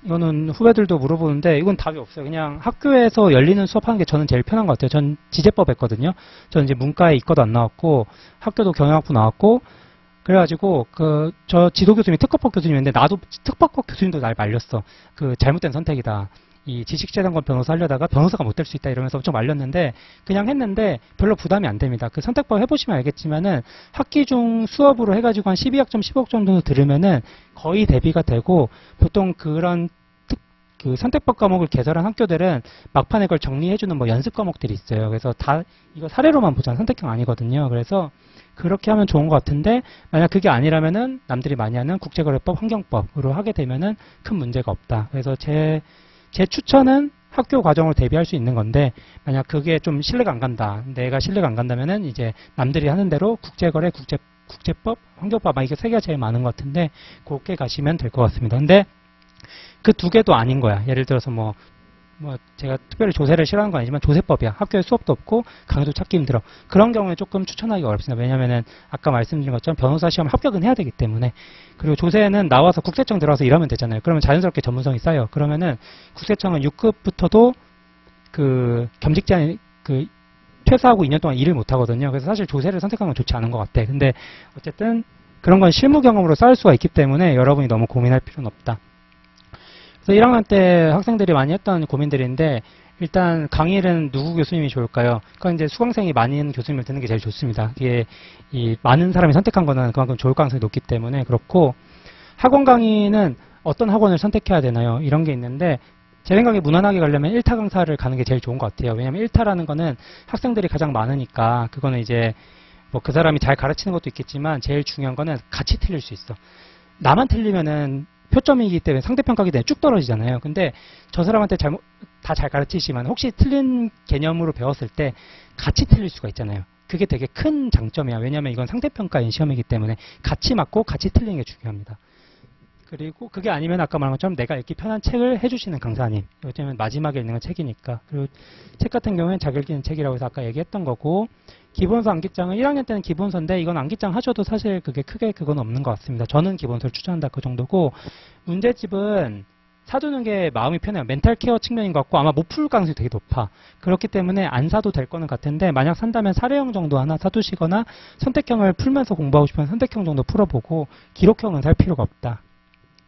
이거는 후배들도 물어보는데 이건 답이 없어요. 그냥 학교에서 열리는 수업하는 게 저는 제일 편한 것 같아요. 전 지제법 했거든요. 저는 이제 문과에 이과도 안 나왔고 학교도 경영학부 나왔고 그래가지고 저 지도 교수님이 특허법 교수님인데 나도 특허법 교수님도 날 말렸어. 그 잘못된 선택이다. 이 지식재산권 변호사 하려다가 변호사가 못 될 수 있다 이러면서 엄청 말렸는데 그냥 했는데 별로 부담이 안 됩니다. 그 선택법 해보시면 알겠지만은 학기 중 수업으로 해가지고 한 12학점, 15학 정도 들으면은 거의 대비가 되고 보통 그런 그 선택법 과목을 개설한 학교들은 막판에 그걸 정리해주는 뭐 연습 과목들이 있어요. 그래서 다 이거 사례로만 보자면 선택형 아니거든요. 그래서 그렇게 하면 좋은 것 같은데 만약 그게 아니라면은 남들이 많이 하는 국제거래법, 환경법으로 하게 되면은 큰 문제가 없다. 그래서 제 추천은 학교 과정으로 대비할 수 있는 건데 만약 그게 좀 신뢰가 안 간다. 내가 신뢰가 안 간다면은 이제 남들이 하는 대로 국제거래, 국제법, 환경법 이게 세 개가 제일 많은 것 같은데 그렇게 가시면 될 것 같습니다. 근데 그 두 개도 아닌 거야. 예를 들어서 뭐 제가 특별히 조세를 싫어하는 건 아니지만 조세법이야. 학교에 수업도 없고 강의도 찾기 힘들어. 그런 경우에 조금 추천하기가 어렵습니다. 왜냐면은 아까 말씀드린 것처럼 변호사 시험 합격은 해야 되기 때문에 그리고 조세는 나와서 국세청 들어가서 일하면 되잖아요. 그러면 자연스럽게 전문성이 쌓여. 그러면은 국세청은 6급부터도 그 겸직자니 퇴사하고 2년 동안 일을 못 하거든요. 그래서 사실 조세를 선택하는 건 좋지 않은 것 같아. 근데 어쨌든 그런 건 실무 경험으로 쌓을 수가 있기 때문에 여러분이 너무 고민할 필요는 없다. 그래서 1학년 때 학생들이 많이 했던 고민들인데 일단 강의는 누구 교수님이 좋을까요? 그건 이제 수강생이 많은 교수님을 듣는 게 제일 좋습니다. 이게 이 많은 사람이 선택한 거는 그만큼 좋을 가능성이 높기 때문에 그렇고 학원 강의는 어떤 학원을 선택해야 되나요? 이런 게 있는데 제 생각에 무난하게 가려면 1타 강사를 가는 게 제일 좋은 것 같아요. 왜냐하면 1타라는 거는 학생들이 가장 많으니까 그거는 이제 뭐 그 사람이 잘 가르치는 것도 있겠지만 제일 중요한 거는 같이 틀릴 수 있어. 나만 틀리면은 표점이기 때문에 상대평가기 때문에 쭉 떨어지잖아요. 근데 저 사람한테 다 잘 가르치시면 혹시 틀린 개념으로 배웠을 때 같이 틀릴 수가 있잖아요. 그게 되게 큰 장점이야. 왜냐하면 이건 상대평가인 시험이기 때문에 같이 맞고 같이 틀리는 게 중요합니다. 그리고 그게 아니면 아까 말한 것처럼 내가 읽기 편한 책을 해주시는 강사님. 요즘은 마지막에 읽는 건 책이니까. 그리고 책 같은 경우에는 잘 읽히는 책이라고 해서 아까 얘기했던 거고, 기본서 암기장은 1학년 때는 기본서인데 이건 암기장 하셔도 사실 그게 크게 그건 없는 것 같습니다. 저는 기본서를 추천한다 그 정도고, 문제집은 사두는 게 마음이 편해요. 멘탈 케어 측면인 것 같고 아마 못 풀 가능성이 되게 높아. 그렇기 때문에 안 사도 될 거는 같은데 만약 산다면 사례형 정도 하나 사두시거나 선택형을 풀면서 공부하고 싶으면 선택형 정도 풀어보고 기록형은 살 필요가 없다.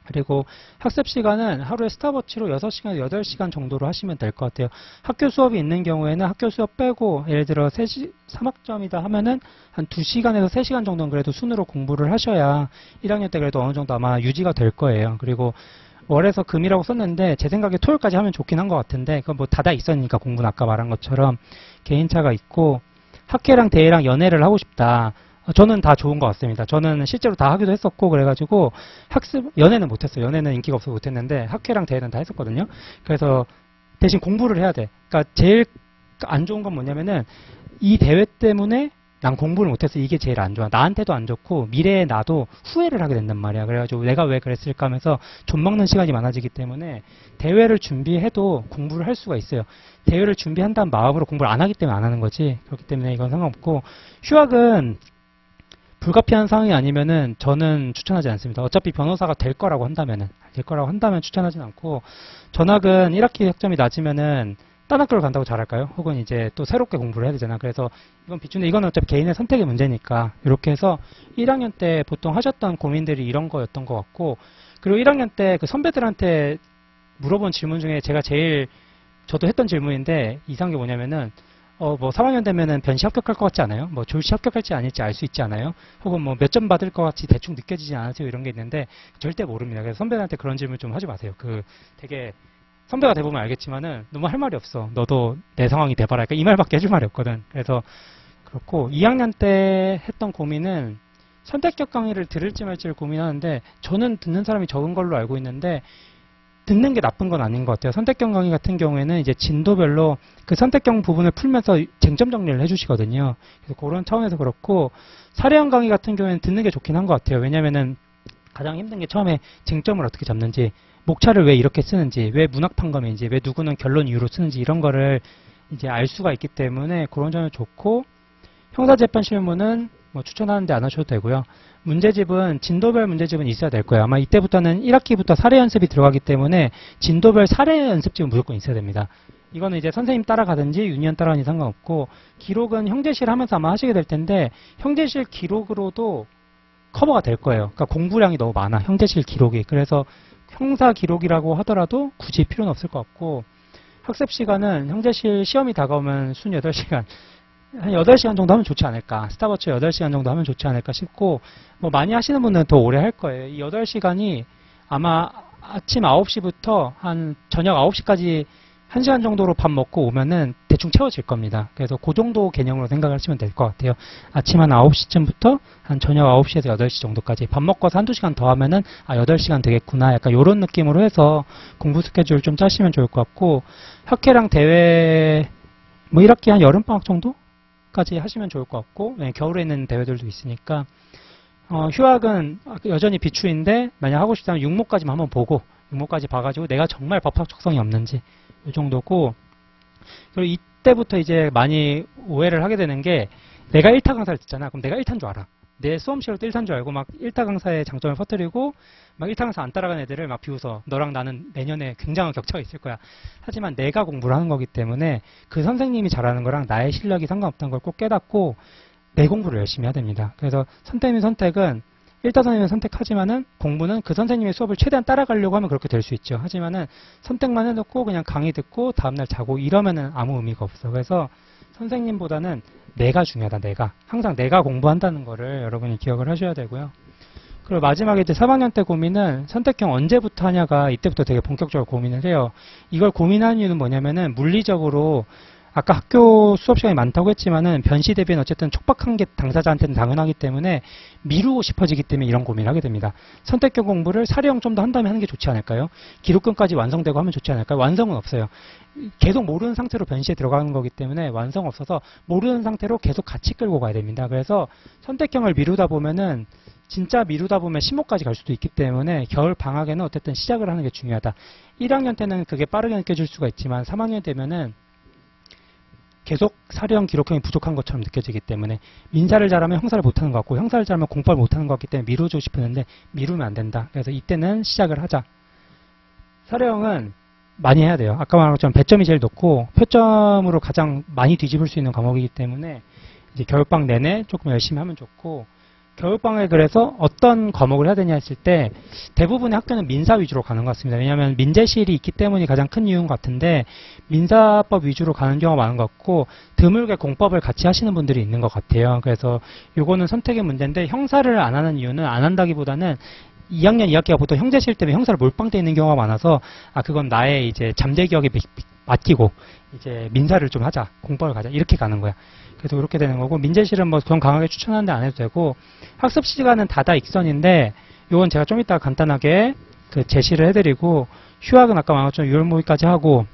그리고 학습 시간은 하루에 스탑워치로 6시간에서 8시간 정도로 하시면 될 것 같아요. 학교 수업이 있는 경우에는 학교 수업 빼고 예를 들어 3학점이다 하면은 한 2시간에서 3시간 정도는 그래도 순으로 공부를 하셔야 1학년 때 그래도 어느 정도 아마 유지가 될 거예요. 그리고 월에서 금이라고 썼는데 제 생각에 토요일까지 하면 좋긴 한 것 같은데 그건 뭐 닫아 있었으니까 공부는 아까 말한 것처럼 개인차가 있고, 학회랑 대회랑 연애를 하고 싶다. 저는 다 좋은 것 같습니다. 저는 실제로 다 하기도 했었고 그래가지고 연애는 못했어요. 연애는 인기가 없어서 못했는데 학회랑 대회는 다 했었거든요. 그래서 대신 공부를 해야 돼. 그러니까 제일 안 좋은 건 뭐냐면은 이 대회 때문에 난 공부를 못해서 이게 제일 안 좋아. 나한테도 안 좋고 미래의 나도 후회를 하게 된단 말이야. 그래가지고 내가 왜 그랬을까 하면서 좀 먹는 시간이 많아지기 때문에 대회를 준비해도 공부를 할 수가 있어요. 대회를 준비한다는 마음으로 공부를 안 하기 때문에 안 하는 거지. 그렇기 때문에 이건 상관없고, 휴학은 불가피한 상황이 아니면은 저는 추천하지 않습니다. 어차피 변호사가 될 거라고 한다면 추천하진 않고, 전학은 1학기 학점이 낮으면은 딴 학교를 간다고 잘할까요? 혹은 이제 또 새롭게 공부를 해야 되잖아. 그래서 이건 비추인데 이건 어차피 개인의 선택의 문제니까 이렇게 해서 1학년 때 보통 하셨던 고민들이 이런 거였던 것 같고, 그리고 1학년 때 그 선배들한테 물어본 질문 중에 제가 제일 저도 했던 질문인데 이상한 게 뭐냐면은 뭐 3학년 되면은 변시 합격할 것 같지 않아요? 뭐 졸시 합격할지 아닐지 알 수 있지 않아요? 혹은 뭐 몇 점 받을 것 같이 대충 느껴지지 않으세요? 이런 게 있는데 절대 모릅니다. 그래서 선배들한테 그런 질문 좀 하지 마세요. 그 되게 선배가 돼보면 알겠지만은 너무 할 말이 없어. 너도 내 상황이 돼봐라. 그러니까 이 말밖에 해줄 말이 없거든. 그래서 그렇고, 2학년 때 했던 고민은 선택적 강의를 들을지 말지를 고민하는데 저는 듣는 사람이 적은 걸로 알고 있는데 듣는 게 나쁜 건 아닌 것 같아요. 선택형 강의 같은 경우에는 이제 진도별로 그 선택형 부분을 풀면서 쟁점 정리를 해주시거든요. 그래서 그런 차원에서 그렇고, 사례형 강의 같은 경우에는 듣는 게 좋긴 한 것 같아요. 왜냐면은 가장 힘든 게 처음에 쟁점을 어떻게 잡는지, 목차를 왜 이렇게 쓰는지, 왜 문학 판검인지, 왜 누구는 결론 이유로 쓰는지 이런 거를 이제 알 수가 있기 때문에 그런 점이 좋고, 형사재판 실무는 뭐 추천하는데 안 하셔도 되고요. 문제집은 진도별 문제집은 있어야 될 거예요. 아마 이때부터는 1학기부터 사례 연습이 들어가기 때문에 진도별 사례 연습집은 무조건 있어야 됩니다. 이거는 이제 선생님 따라가든지 유니언 따라가든지 상관없고, 기록은 형제실 하면서 아마 하시게 될 텐데 형제실 기록으로도 커버가 될 거예요. 그러니까 공부량이 너무 많아, 형제실 기록이. 그래서 형사 기록이라고 하더라도 굳이 필요는 없을 것 같고, 학습 시간은 형제실 시험이 다가오면 순 8시간, 한 8시간 정도 하면 좋지 않을까. 스타워치 8시간 정도 하면 좋지 않을까 싶고, 뭐 많이 하시는 분들은 더 오래 할 거예요. 이 8시간이 아마 아침 9시부터 한 저녁 9시까지 1시간 정도로 밥 먹고 오면은 대충 채워질 겁니다. 그래서 그 정도 개념으로 생각하시면 될 것 같아요. 아침 한 9시쯤부터 한 저녁 9시에서 8시 정도까지 밥 먹고서 한두 시간 더 하면은 8시간 되겠구나. 약간 이런 느낌으로 해서 공부 스케줄 좀 짜시면 좋을 것 같고, 학회랑 대회 뭐 1학기 한 여름방학 정도까지 하시면 좋을 것 같고, 네, 겨울에 있는 대회들도 있으니까, 휴학은 여전히 비추인데 만약 하고 싶다면 육모까지만 한번 보고, 육모까지 봐가지고 내가 정말 법학 적성이 없는지 이 정도고, 그리고 이때부터 이제 많이 오해를 하게 되는 게, 내가 1타 강사를 듣잖아. 그럼 내가 1타인 줄 알아. 내 수험실로도 1타인 줄 알고 막 1타 강사의 장점을 퍼뜨리고 막 1타 강사 안 따라간 애들을 막 비웃어. 너랑 나는 내년에 굉장한 격차가 있을 거야. 하지만 내가 공부를 하는 거기 때문에 그 선생님이 잘하는 거랑 나의 실력이 상관없다는 걸 꼭 깨닫고 내 공부를 열심히 해야 됩니다. 그래서 선택인 선택은 1타 선생님을 선택하지만은 공부는 그 선생님의 수업을 최대한 따라가려고 하면 그렇게 될 수 있죠. 하지만은 선택만 해놓고 그냥 강의 듣고 다음날 자고 이러면은 아무 의미가 없어. 그래서 선생님보다는 내가 중요하다. 내가. 항상 내가 공부한다는 거를 여러분이 기억을 하셔야 되고요. 그리고 마지막에 이제 3학년 때 고민은 선택형 언제부터 하냐가 이때부터 되게 본격적으로 고민을 해요. 이걸 고민하는 이유는 뭐냐면은 물리적으로 아까 학교 수업 시간이 많다고 했지만은 변시 대비는 어쨌든 촉박한 게 당사자한테는 당연하기 때문에 미루고 싶어지기 때문에 이런 고민을 하게 됩니다. 선택형 공부를 사례형 좀 더 한 다음에 하는 게 좋지 않을까요? 기록근까지 완성되고 하면 좋지 않을까요? 완성은 없어요. 계속 모르는 상태로 변시에 들어가는 거기 때문에 완성 없어서 모르는 상태로 계속 같이 끌고 가야 됩니다. 그래서 선택형을 미루다 보면은 진짜 미루다 보면 심호까지 갈 수도 있기 때문에 겨울 방학에는 어쨌든 시작을 하는 게 중요하다. 1학년 때는 그게 빠르게 느껴질 수가 있지만 3학년 되면은 계속 사례형, 기록형이 부족한 것처럼 느껴지기 때문에 민사를 잘하면 형사를 못하는 것 같고 형사를 잘하면 공법을 못하는 것 같기 때문에 미뤄주고 싶었는데 미루면 안 된다. 그래서 이때는 시작을 하자. 사례형은 많이 해야 돼요. 아까 말한 것처럼 배점이 제일 높고 표점으로 가장 많이 뒤집을 수 있는 과목이기 때문에 이제 겨울방학 내내 조금 열심히 하면 좋고 겨울방학에 그래서 어떤 과목을 해야 되냐 했을 때 대부분의 학교는 민사 위주로 가는 것 같습니다. 왜냐하면 민재실이 있기 때문이 가장 큰 이유인 것 같은데 민사법 위주로 가는 경우가 많은 것 같고 드물게 공법을 같이 하시는 분들이 있는 것 같아요. 그래서 요거는 선택의 문제인데 형사를 안 하는 이유는 안 한다기보다는 2학년 2학기가 보통 형제실 때문에 형사를 몰빵돼 있는 경우가 많아서 그건 나의 이제 잠재 기억에 맡기고 이제 민사를 좀 하자, 공법을 가자 이렇게 가는 거야. 그래서 이렇게 되는 거고 민재실은 뭐 그건 강하게 추천하는데 안 해도 되고 학습 시간은 다다익선인데 요건 제가 좀 이따 간단하게 그 제시를 해드리고 휴학은 아까 말한 것처럼 6월 모의까지 하고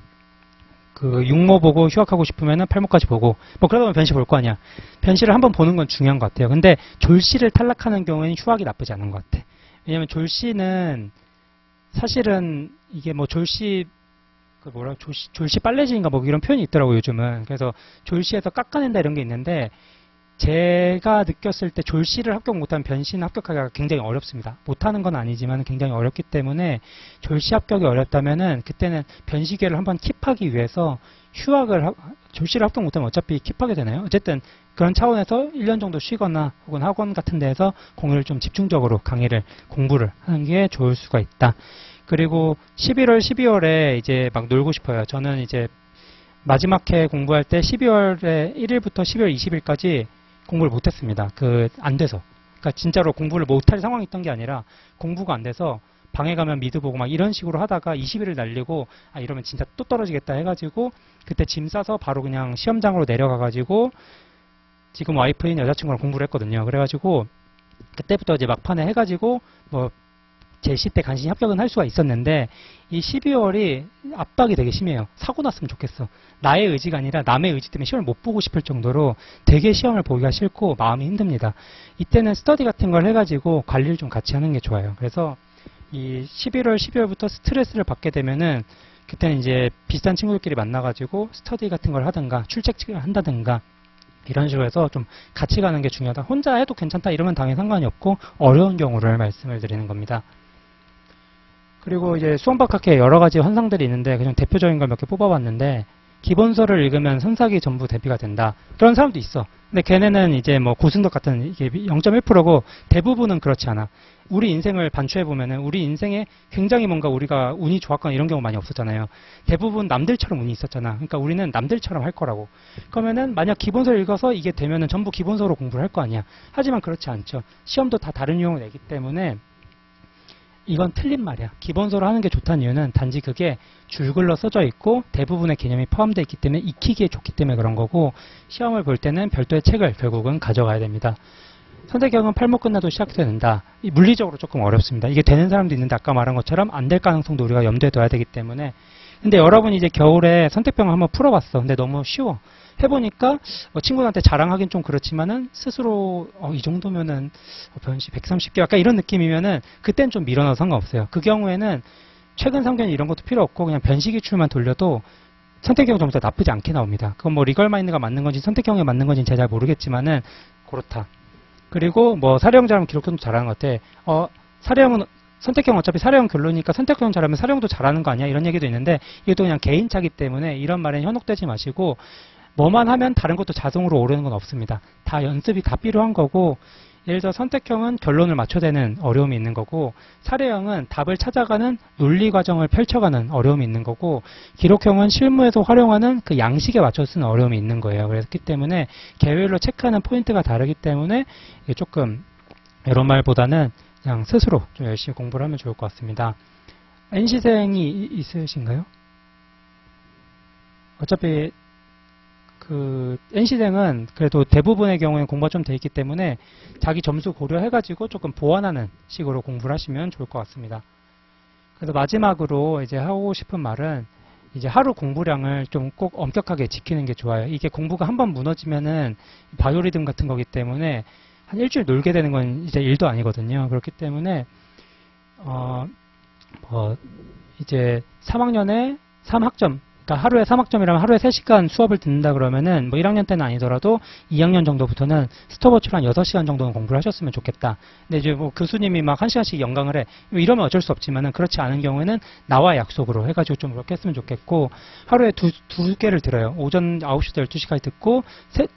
그 6모 보고 휴학하고 싶으면은 8모까지 보고 뭐 그러다 보면 변시 볼 거 아니야. 변시를 한번 보는 건 중요한 것 같아요. 근데 졸시를 탈락하는 경우에는 휴학이 나쁘지 않은 것 같아. 왜냐면 졸시는 사실은 이게 뭐 졸시 졸시 빨래질인가 뭐 이런 표현이 있더라고요, 요즘은. 그래서 졸시에서 깎아낸다 이런 게 있는데 제가 느꼈을 때 졸시를 합격 못하면 변시는 합격하기가 굉장히 어렵습니다. 못하는 건 아니지만 굉장히 어렵기 때문에 졸시 합격이 어렵다면은 그때는 변시 기회를 한번 킵하기 위해서 졸시를 합격 못하면 어차피 킵하게 되나요? 어쨌든 그런 차원에서 1년 정도 쉬거나 혹은 학원 같은 데에서 공부를 좀 집중적으로 공부를 하는 게 좋을 수가 있다. 그리고 11월, 12월에 이제 막 놀고 싶어요. 저는 이제 마지막 해 공부할 때 12월에 1일부터 12월 20일까지 공부를 못했습니다. 안 돼서. 그러니까 진짜로 공부를 못할 상황이 있던 게 아니라 공부가 안 돼서 방에 가면 미드 보고 막 이런 식으로 하다가 20일을 날리고 이러면 진짜 또 떨어지겠다 해가지고 그때 짐 싸서 바로 그냥 시험장으로 내려가가지고 지금 와이프인 여자친구랑 공부를 했거든요. 그래가지고 그때부터 이제 막판에 해가지고 뭐 제시 때 간신히 합격은 할 수가 있었는데 이 12월이 압박이 되게 심해요. 사고 났으면 좋겠어. 나의 의지가 아니라 남의 의지 때문에 시험을 못 보고 싶을 정도로 되게 시험을 보기가 싫고 마음이 힘듭니다. 이때는 스터디 같은 걸 해가지고 관리를 좀 같이 하는 게 좋아요. 그래서 이 11월, 12월부터 스트레스를 받게 되면은 그때는 이제 비슷한 친구들끼리 만나가지고 스터디 같은 걸 하든가 출첵을 한다든가 이런 식으로 해서 좀 같이 가는 게 중요하다. 혼자 해도 괜찮다 이러면 당연히 상관이 없고 어려운 경우를 말씀을 드리는 겁니다. 그리고 이제 수험박학회 여러 가지 환상들이 있는데 그냥 대표적인 걸 몇 개 뽑아봤는데 기본서를 읽으면 선삭이 전부 대비가 된다. 그런 사람도 있어. 근데 걔네는 이제 뭐 고승덕 같은 이게 0.1%고 대부분은 그렇지 않아. 우리 인생을 반추해보면은 우리 인생에 굉장히 뭔가 우리가 운이 좋았거나 이런 경우 많이 없었잖아요. 대부분 남들처럼 운이 있었잖아. 그러니까 우리는 남들처럼 할 거라고. 그러면은 만약 기본서를 읽어서 이게 되면은 전부 기본서로 공부를 할 거 아니야. 하지만 그렇지 않죠. 시험도 다 다른 유형을 내기 때문에 이건 틀린 말이야. 기본서로 하는 게 좋다는 이유는 단지 그게 줄글러 써져 있고 대부분의 개념이 포함되어 있기 때문에 익히기에 좋기 때문에 그런 거고 시험을 볼 때는 별도의 책을 결국은 가져가야 됩니다. 선택형은 8모 끝나도 시작해도 된다. 물리적으로 조금 어렵습니다. 이게 되는 사람도 있는데 아까 말한 것처럼 안 될 가능성도 우리가 염두에 둬야 되기 때문에 근데 여러분이 이제 겨울에 선택병을 한번 풀어봤어. 근데 너무 쉬워. 해보니까 친구들한테 자랑하긴 좀 그렇지만은 스스로 이 정도면은 변시 130개 약간 이런 느낌이면은 그땐 좀 밀어넣어도 상관없어요. 그 경우에는 최근 상견 이런 것도 필요 없고 그냥 변시 기출만 돌려도 선택형 점수가 나쁘지 않게 나옵니다. 그건 뭐 리걸마인드가 맞는 건지 선택형에 맞는 건지는 제가 잘 모르겠지만은 그렇다. 그리고 뭐 사례형 잘하면 기록형도 잘하는 것 같아. 사례형은 선택형 어차피 사례형 결론이니까 선택형 잘하면 사례형도 잘하는 거 아니야? 이런 얘기도 있는데 이것도 그냥 개인차기 때문에 이런 말엔 현혹되지 마시고 뭐만 하면 다른 것도 자동으로 오르는 건 없습니다. 다 연습이 다 필요한 거고 예를 들어 선택형은 결론을 맞춰대는 어려움이 있는 거고 사례형은 답을 찾아가는 논리 과정을 펼쳐가는 어려움이 있는 거고 기록형은 실무에서 활용하는 그 양식에 맞춰 쓰는 어려움이 있는 거예요. 그렇기 때문에 개별로 체크하는 포인트가 다르기 때문에 이게 조금 이런 말보다는 그냥 스스로 좀 열심히 공부를 하면 좋을 것 같습니다. NC생이 있으신가요? 어차피 그 NC생은 그래도 대부분의 경우에는 공부가 좀 돼 있기 때문에 자기 점수 고려해가지고 조금 보완하는 식으로 공부를 하시면 좋을 것 같습니다. 그래서 마지막으로 이제 하고 싶은 말은 이제 하루 공부량을 좀 꼭 엄격하게 지키는 게 좋아요. 이게 공부가 한번 무너지면은 바이오리듬 같은 거기 때문에 한 일주일 놀게 되는 건 이제 일도 아니거든요. 그렇기 때문에 이제 3학년에 3학점, 그러니까 하루에 3학점이라면 하루에 3시간 수업을 듣는다 그러면은 뭐 1학년 때는 아니더라도 2학년 정도부터는 스톱워치로 한 6시간 정도는 공부를 하셨으면 좋겠다. 근데 이제 뭐 교수님이 막 1시간씩 연강을 해. 이러면 어쩔 수 없지만은 그렇지 않은 경우에는 나와 약속으로 해가지고 좀 그렇게 했으면 좋겠고, 하루에 두 개를 들어요. 오전 9시부터 12시까지 듣고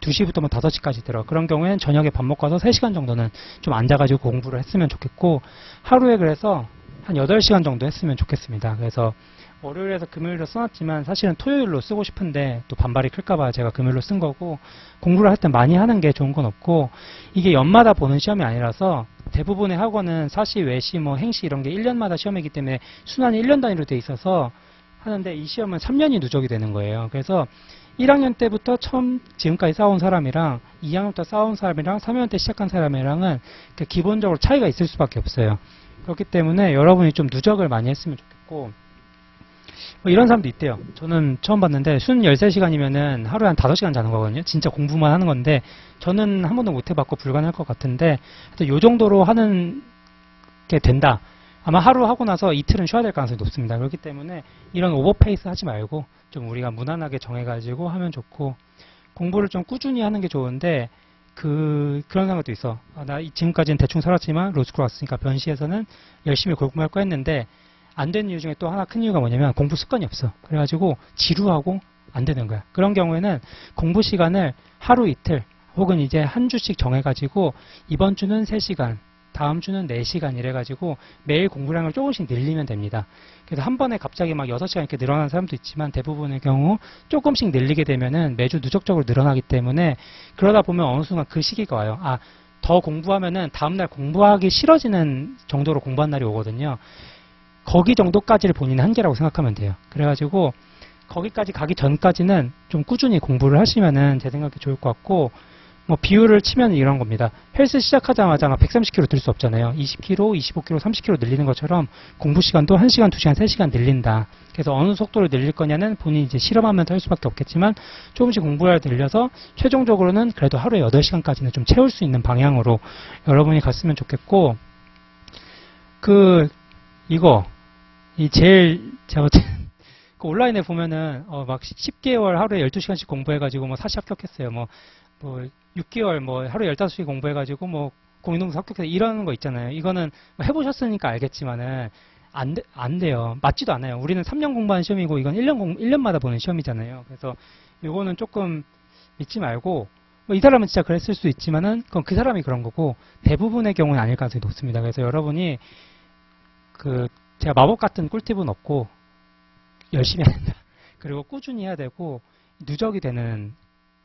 2시부터 뭐 5시까지 들어. 그런 경우에는 저녁에 밥 먹고 와서 3시간 정도는 좀 앉아가지고 공부를 했으면 좋겠고, 하루에 그래서 한 8시간 정도 했으면 좋겠습니다. 그래서 월요일에서 금요일로 써놨지만 사실은 토요일로 쓰고 싶은데 또 반발이 클까봐 제가 금요일로 쓴 거고, 공부를 할 때 많이 하는 게 좋은 건 없고, 이게 연마다 보는 시험이 아니라서 대부분의 학원은 사시, 외시, 뭐 행시 이런 게 1년마다 시험이기 때문에 순환이 1년 단위로 돼 있어서 하는데, 이 시험은 3년이 누적이 되는 거예요. 그래서 1학년 때부터 지금까지 쌓아온 사람이랑 2학년 때 쌓아온 사람이랑 3학년 때 시작한 사람이랑은 기본적으로 차이가 있을 수밖에 없어요. 그렇기 때문에 여러분이 좀 누적을 많이 했으면 좋겠고, 뭐 이런 사람도 있대요. 저는 처음 봤는데 순 13시간이면은 하루에 한 5시간 자는 거거든요. 진짜 공부만 하는 건데, 저는 한 번도 못 해봤고 불가능할 것 같은데, 요 정도로 하는 게 된다. 아마 하루 하고 나서 이틀은 쉬어야 될 가능성이 높습니다. 그렇기 때문에 이런 오버페이스 하지 말고 좀 우리가 무난하게 정해가지고 하면 좋고, 공부를 좀 꾸준히 하는 게 좋은데, 그런 생각도 있어. 나 지금까지는 대충 살았지만 로스쿨 왔으니까 변시에서는 열심히 공부할 거 했는데, 안 되는 이유 중에 또 하나 큰 이유가 뭐냐면 공부 습관이 없어. 그래가지고 지루하고 안 되는 거야. 그런 경우에는 공부 시간을 하루 이틀 혹은 이제 한 주씩 정해가지고 이번 주는 3시간, 다음 주는 4시간 이래가지고 매일 공부량을 조금씩 늘리면 됩니다. 그래서 한 번에 갑자기 막 6시간 이렇게 늘어나는 사람도 있지만, 대부분의 경우 조금씩 늘리게 되면은 매주 누적적으로 늘어나기 때문에, 그러다 보면 어느 순간 그 시기가 와요. 더 공부하면은 다음날 공부하기 싫어지는 정도로 공부한 날이 오거든요. 거기 정도까지를 본인의 한계라고 생각하면 돼요. 그래가지고 거기까지 가기 전까지는 좀 꾸준히 공부를 하시면은 제 생각에 좋을 것 같고, 뭐 비율을 치면 이런 겁니다. 헬스 시작하자마자 130kg 들 수 없잖아요. 20kg, 25kg, 30kg 늘리는 것처럼 공부 시간도 1시간, 2시간, 3시간 늘린다. 그래서 어느 속도로 늘릴 거냐는 본인이 이제 실험하면서 할 수밖에 없겠지만, 조금씩 공부를 늘려서 최종적으로는 그래도 하루에 8시간까지는 좀 채울 수 있는 방향으로 여러분이 갔으면 좋겠고, 제가 그 온라인에 보면은 막 10개월 하루에 12시간씩 공부해가지고 뭐 사시 합격했어요. 뭐 6개월 뭐 하루에 15시간 공부해가지고 뭐 공인중개사 합격했어요. 이런 거 있잖아요. 이거는 뭐 해보셨으니까 알겠지만은 안 돼요. 맞지도 않아요. 우리는 3년 공부하는 시험이고 이건 1년마다 보는 시험이잖아요. 그래서 이거는 조금 믿지 말고, 뭐 이 사람은 진짜 그랬을 수 있지만은 그건 그 사람이 그런 거고, 대부분의 경우는 아닐 가능성이 높습니다. 그래서 여러분이 제가 마법 같은 꿀팁은 없고, 열심히 해야 된다. 그리고 꾸준히 해야 되고, 누적이 되는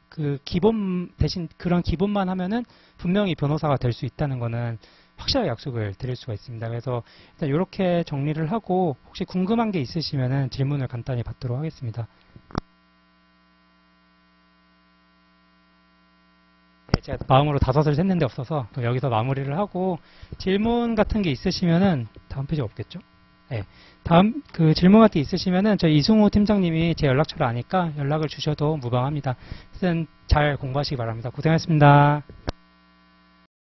그 기본 대신 그런 기본만 하면은 분명히 변호사가 될 수 있다는 거는 확실하게 약속을 드릴 수가 있습니다. 그래서 일단 이렇게 정리를 하고, 혹시 궁금한 게 있으시면은 질문을 간단히 받도록 하겠습니다. 네, 제가 마음으로 5을 셌는데 없어서 여기서 마무리를 하고, 질문 같은 게 있으시면은 다음 페이지 없겠죠? 네. 다음 질문 같은 게 있으시면은 저희 이승우 팀장님이 제 연락처를 아니까 연락을 주셔도 무방합니다. 하여튼 잘 공부하시기 바랍니다. 고생하셨습니다.